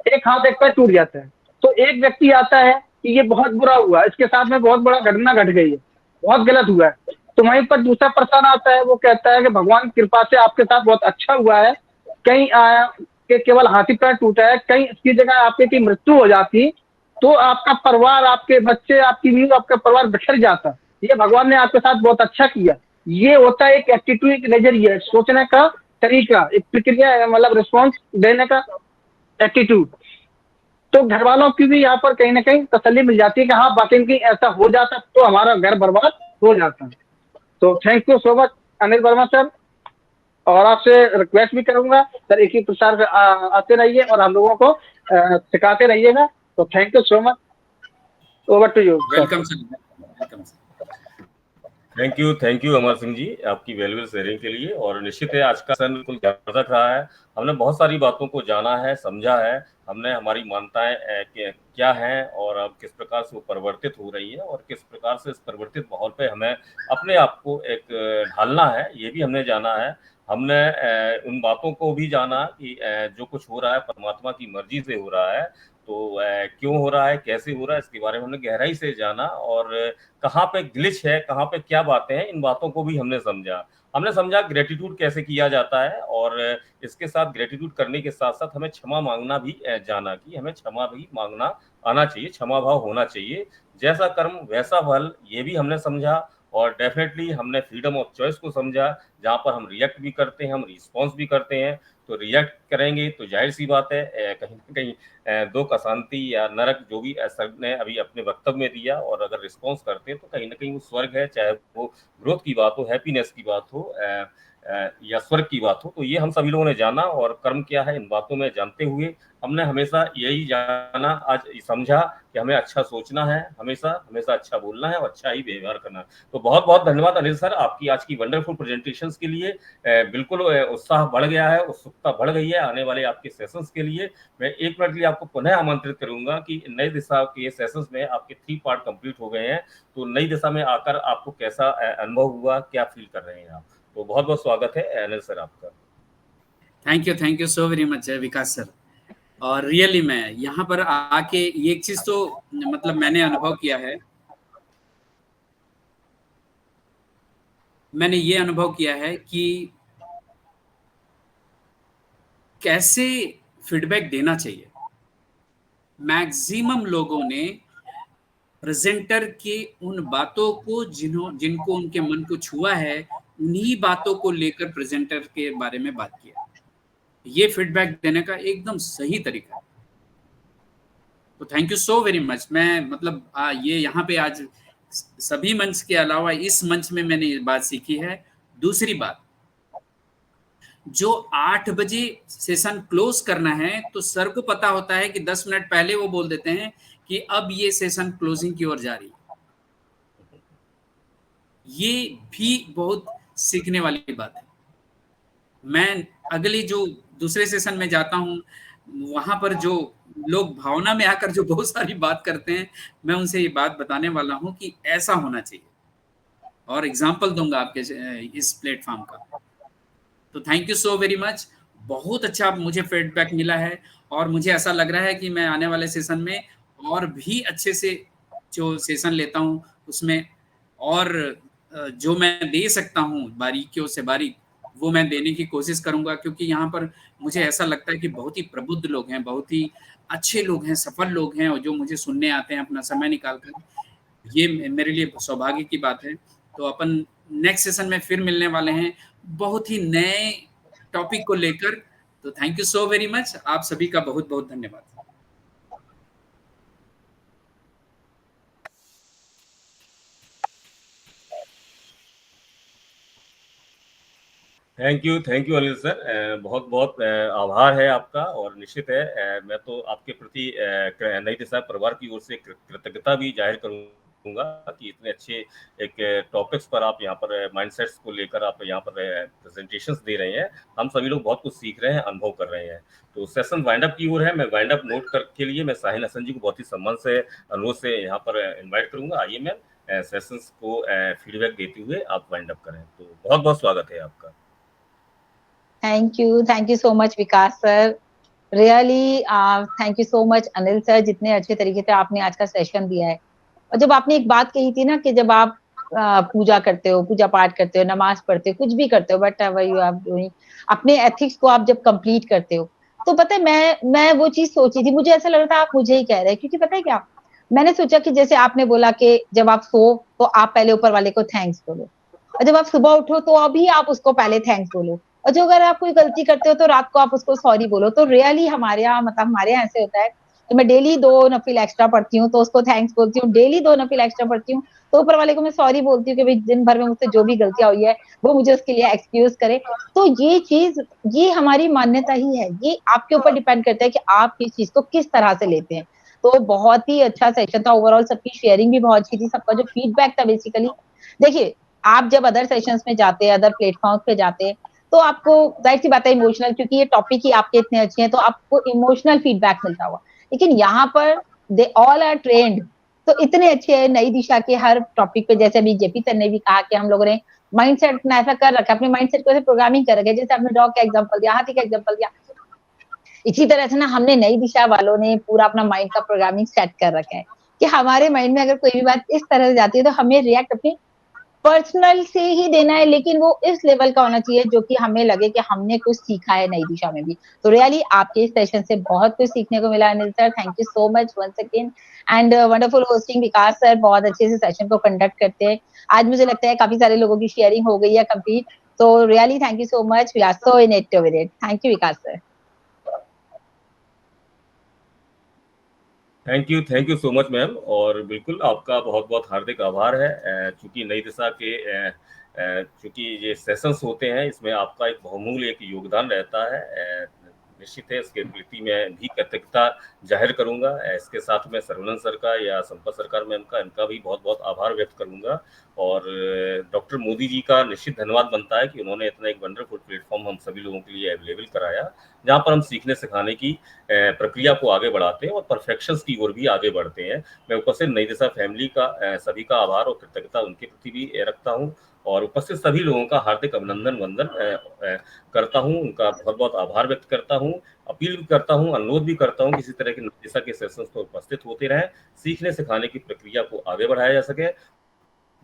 Speaker 4: एक हाथ एक पैर टूट जाता है, तो एक व्यक्ति आता है कि ये बहुत बुरा हुआ, इसके साथ में बहुत बड़ा घटना घट गई है, बहुत गलत हुआ है। तो वहीं पर दूसरा पर्सन आता है, वो कहता है कि भगवान की कृपा से आपके साथ बहुत अच्छा हुआ है, कहीं कि केवल हाथी पैर टूटा है, कहीं इसकी जगह आपकी की मृत्यु हो जाती तो आपका परिवार, आपके बच्चे, आपकी बीवी, आपका परिवार बिखर जाता। ये भगवान ने आपके साथ बहुत अच्छा किया। ये होता है एक एटीट्यूड, एक नजरिया, सोचने का तरीका, एक प्रक्रिया, मतलब रिस्पॉन्स देने का एटीट्यूड। तो घर वालों की भी यहाँ पर कहीं ना कहीं तसल्ली मिल जाती है कि हाँ वाकई की ऐसा हो जाता तो हमारा घर बर्बाद हो जाता। तो thank you so much Anil Verma sir. और आपसे रिक्वेस्ट भी करूंगा सर, एक ही प्रसार आते रहिए और हम लोगों को सिखाते रहिएगा। तो thank you so much, over to you.
Speaker 3: Welcome sir.
Speaker 2: Thank you Amar Singh ji, आपकी वैल्यूएबल शेयरिंग के लिए। और निश्चित है आज का सेशन बिल्कुल ज्ञानवर्धक रहा है। हमने बहुत सारी बातों को जाना है, समझा है, हमने हमारी मान्यताएं क्या हैं और अब किस प्रकार से वो परिवर्तित हो रही है और किस प्रकार से इस परिवर्तित माहौल पे हमें अपने आप को एक ढालना है, ये भी हमने जाना है। हमने उन बातों को भी जाना कि जो कुछ हो रहा है परमात्मा की मर्जी से हो रहा है, तो क्यों हो रहा है, कैसे हो रहा है, इसके बारे में हमने गहराई से जाना। और कहाँ पे ग्लिच है, कहाँ पे क्या बातें हैं, इन बातों को भी हमने समझा ग्रेटिट्यूड कैसे किया जाता है। और इसके साथ ग्रेटिट्यूड करने के साथ साथ हमें क्षमा मांगना भी जाना कि हमें क्षमा भी मांगना आना चाहिए, क्षमा भाव होना चाहिए। जैसा कर्म वैसा फल, ये भी हमने समझा। और डेफिनेटली हमने फ्रीडम ऑफ चॉइस को समझा, जहाँ पर हम रिएक्ट भी करते हैं, हम रिस्पॉन्स भी करते हैं। तो रिएक्ट करेंगे तो जाहिर सी बात है कहीं ना कहीं दुख, अशांति या नरक, जो भी सर ने अभी अपने वक्तव्य में दिया। और अगर रिस्पॉन्स करते हैं तो कहीं ना कहीं वो स्वर्ग है, चाहे वो ग्रोथ की बात हो, हैप्पीनेस की बात हो या स्वर्ग की बात हो। तो ये हम सभी लोगों ने जाना। और कर्म क्या है, इन बातों में जानते हुए हमने हमेशा यही जाना, आज समझा कि हमें अच्छा सोचना है, हमेशा अच्छा बोलना है और अच्छा ही व्यवहार करना है। तो बहुत बहुत धन्यवाद अनिल सर, आपकी आज की वंडरफुल प्रेजेंटेशंस के लिए। बिल्कुल उत्साह बढ़ गया है, उत्सुकता बढ़ गई है आने वाले आपके सेशंस के लिए। मैं एक मिनट के लिए आपको पुनः आमंत्रित करूंगा कि नई दिशा के सेशंस में आपके 3 पार्ट कंप्लीट हो गए हैं। तो नई दिशा में आकर आपको कैसा अनुभव हुआ, क्या फील कर रहे हैं आप? तो बहुत बहुत स्वागत है अनिल सर आपका।
Speaker 3: Thank you so very much Vikas sir. और रियली मैं यहाँ पर आके ये एक चीज तो मतलब मैंने अनुभव किया है, मैंने ये अनुभव किया है कि कैसे फीडबैक देना चाहिए। मैक्सिमम लोगों ने प्रेजेंटर के उन बातों को जिनको उनके मन को छुआ है, उन्हीं बातों को लेकर प्रेजेंटर के बारे में बात किया। ये फीडबैक देने का एकदम सही तरीका है। तो thank you so very much. मैं मतलब ये यहाँ पे आज सभी मंच के अलावा इस मंच में मैंने ये बात सीखी है। दूसरी बात, जो 8 बजे सेशन क्लोज करना है तो सर को पता होता है कि 10 मिनट पहले वो बोल देते हैं कि अब ये सेशन क्लोजिंग की ओर जा रही है। ये भी बहुत सीखने वाली बात है। मैं अगली जो दूसरे सेशन में जाता हूँ, वहां पर जो लोग भावना में आकर जो बहुत सारी बात करते हैं, मैं उनसे ये बात बताने वाला हूँ कि ऐसा होना चाहिए और एग्जाम्पल दूंगा आपके इस प्लेटफॉर्म का। तो thank you so very much. बहुत अच्छा मुझे फीडबैक मिला है और मुझे ऐसा लग रहा है कि मैं आने वाले सेशन में और भी अच्छे से जो सेशन लेता हूँ उसमें और जो मैं दे सकता हूँ बारीकियों से बारीक, वो मैं देने की कोशिश करूंगा, क्योंकि यहाँ पर मुझे ऐसा लगता है कि बहुत ही प्रबुद्ध लोग हैं, बहुत ही अच्छे लोग हैं, सफल लोग हैं, और जो मुझे सुनने आते हैं अपना समय निकाल कर। ये मेरे लिए सौभाग्य की बात है। तो अपन नेक्स्ट सेशन में फिर मिलने वाले हैं बहुत ही नए टॉपिक को लेकर। तो thank you so very much, आप सभी का बहुत बहुत धन्यवाद।
Speaker 2: थैंक यू अनिल सर, बहुत बहुत आभार है आपका। और निश्चित है मैं तो आपके प्रति नई दिशा परिवार की ओर से कृतज्ञता भी जाहिर करूंगा कि इतने अच्छे एक टॉपिक्स पर आप यहाँ पर माइंडसेट्स को लेकर आप यहाँ पर प्रेजेंटेशंस दे रहे हैं। हम सभी लोग बहुत कुछ सीख रहे हैं, अनुभव कर रहे हैं। तो सेशन वाइंड अप की ओर है। मैं वाइंड अप नोट कर के लिए मैं साहिल हसन जी को बहुत ही सम्मान से अनुरोध से यहाँ पर इन्वाइट करूंगा। आइए मैम, सेशंस को फीडबैक देते हुए आप वाइंड अप करें। तो बहुत बहुत स्वागत है आपका।
Speaker 1: Thank you so much Vikas sir, really thank you so much Anil sir, जितने अच्छे तरीके से आपने आज का सेशन दिया है। और जब आपने एक बात कही थी ना कि जब आप पूजा करते हो, पूजा पाठ करते हो, नमाज पढ़ते हो, कुछ भी करते हो, बट यू आर डूइंग, अपने एथिक्स को आप जब कंप्लीट करते हो, तो पता है मैं वो चीज सोची थी, मुझे ऐसा लग रहा था आप मुझे ही कह रहे हैं, क्योंकि पता है क्या, मैंने सोचा कि जैसे आपने बोला कि जब आप सो तो आप पहले ऊपर वाले को थैंक्स बोलो, और जब आप सुबह उठो तो अभी आप उसको पहले थैंक्स बोलो, और जो अगर आप कोई गलती करते हो तो रात को आप उसको सॉरी बोलो। तो रियली हमारे यहाँ, मतलब हमारे यहाँ ऐसे होता है कि मैं डेली 2 नफिल एक्स्ट्रा पढ़ती हूँ तो उसको थैंक्स बोलती हूँ, डेली 2 नफिल एक्स्ट्रा पढ़ती हूँ तो ऊपर वाले को मैं सॉरी बोलती हूँ कि भाई दिन भर में मुझसे जो भी गलतियां हुई है वो मुझे उसके लिए एक्सक्यूज करे। तो ये चीज, ये हमारी मान्यता ही है, ये आपके ऊपर डिपेंड करता है कि आप इस चीज को किस तरह से लेते हैं। तो बहुत ही अच्छा सेशन था ओवरऑल, सबकी शेयरिंग भी बहुत अच्छी थी, सबका जो फीडबैक था बेसिकली, देखिए आप जब अदर सेशंस में जाते हैं, अदर प्लेटफॉर्म पे जाते हैं, तो आपको जाहिर सी बात है इमोशनल, क्योंकि ये टॉपिक ही आपके इतने अच्छे हैं तो आपको इमोशनल फीडबैक मिलता हुआ, लेकिन यहाँ पर दे ऑल आर ट्रेंड, तो इतने अच्छे हैं नई दिशा के हर टॉपिक पे। जैसे अभी जेपी सर ने भी कहा कि हम लोगों ने माइंडसेट अपना ऐसा कर रखा है, अपने माइंडसेट को ऐसे प्रोग्रामिंग कर रखा है, जैसे आपने डॉग का एग्जांपल दिया, हाथी का एग्जांपल दिया, इसी तरह से ना हमने नई दिशा वालों ने पूरा अपना माइंड का प्रोग्रामिंग सेट कर रखा है कि हमारे माइंड में अगर कोई भी बात इस तरह से जाती है तो हमें रिएक्ट अपने पर्सनल से ही देना है, लेकिन वो इस लेवल का होना चाहिए जो कि हमें लगे कि हमने कुछ सीखा है नई दिशा में भी। तो रियली आपके इस सेशन से बहुत कुछ सीखने को मिला Anil sir, thank you so much once again, and wonderful hosting Vikas sir, बहुत अच्छे से सेशन को कंडक्ट करते हैं। आज मुझे लगता है काफी सारे लोगों की शेयरिंग हो गई है कंप्लीट, तो really thank you so much, we are so inactive with it. Thank you Vikas sir.
Speaker 2: Thank you so much ma'am, और बिल्कुल आपका बहुत बहुत हार्दिक आभार है। चूंकि नई दिशा के चूंकि ये सेशंस होते हैं, इसमें आपका एक बहुमूल्य एक योगदान रहता है। निश्चित है इसके प्रति मैं भी कृतज्ञता जाहिर करूंगा। इसके साथ में सरवनन सर का या संपत सरकार मैम का, इनका भी बहुत बहुत आभार व्यक्त करूंगा। और डॉक्टर मोदी जी का निश्चित धन्यवाद बनता है कि उन्होंने इतना एक वंडरफुल प्लेटफॉर्म हम सभी लोगों के लिए अवेलेबल कराया, जहाँ पर हम सीखने सिखाने की प्रक्रिया को आगे बढ़ाते हैं और परफेक्शंस की ओर भी आगे बढ़ते हैं। मैं उपस्थित नई दिशा फैमिली का सभी का आभार और कृतज्ञता उनके प्रति भी रखता हूँ, और उपस्थित सभी लोगों का हार्दिक अभिनंदन वंदन करता हूँ, उनका बहुत बहुत आभार व्यक्त करता हूँ। अपील भी करता हूँ, अनुरोध भी करता हूँ, किसी तरह के नई दिशा के सेशंस पर उपस्थित होते रहें, सीखने सिखाने की प्रक्रिया को आगे बढ़ाया जा सके।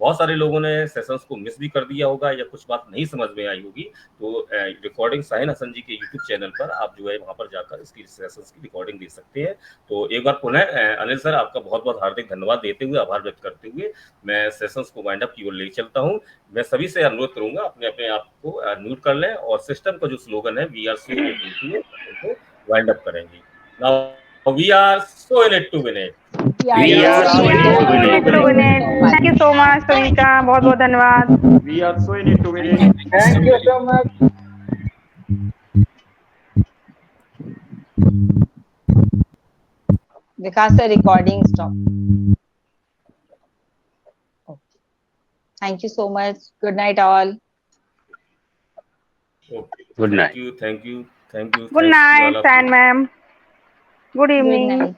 Speaker 2: बहुत सारे लोगों ने सेशंस को मिस भी कर दिया होगा या कुछ बात नहीं समझ में आई होगी, तो रिकॉर्डिंग साहिल हसन जी के यूट्यूब चैनल पर आप जो है वहां पर जाकर इसकी सेशंस की रिकॉर्डिंग देख सकते हैं। तो एक बार पुनः अनिल सर आपका बहुत बहुत हार्दिक धन्यवाद देते हुए, आभार व्यक्त करते हुए मैं सेशंस को वाइंड अप की ओर ले चलता हूँ। मैं सभी से अनुरोध करूंगा अपने अपने आप को म्यूट कर लें और सिस्टम का जो स्लोगन है we are so wind up करेंगे। Now we are so in it to win it.
Speaker 6: Thank you so much सभी का, बहुत बहुत धन्यवाद।
Speaker 10: We are so in it to win it.
Speaker 4: Thank you so much.
Speaker 1: Vikas sir recording stop. Thank you so much, good night all.
Speaker 8: Good night.
Speaker 2: Thank you
Speaker 6: good night सैन ma'am, good
Speaker 1: good
Speaker 6: evening.
Speaker 1: Night.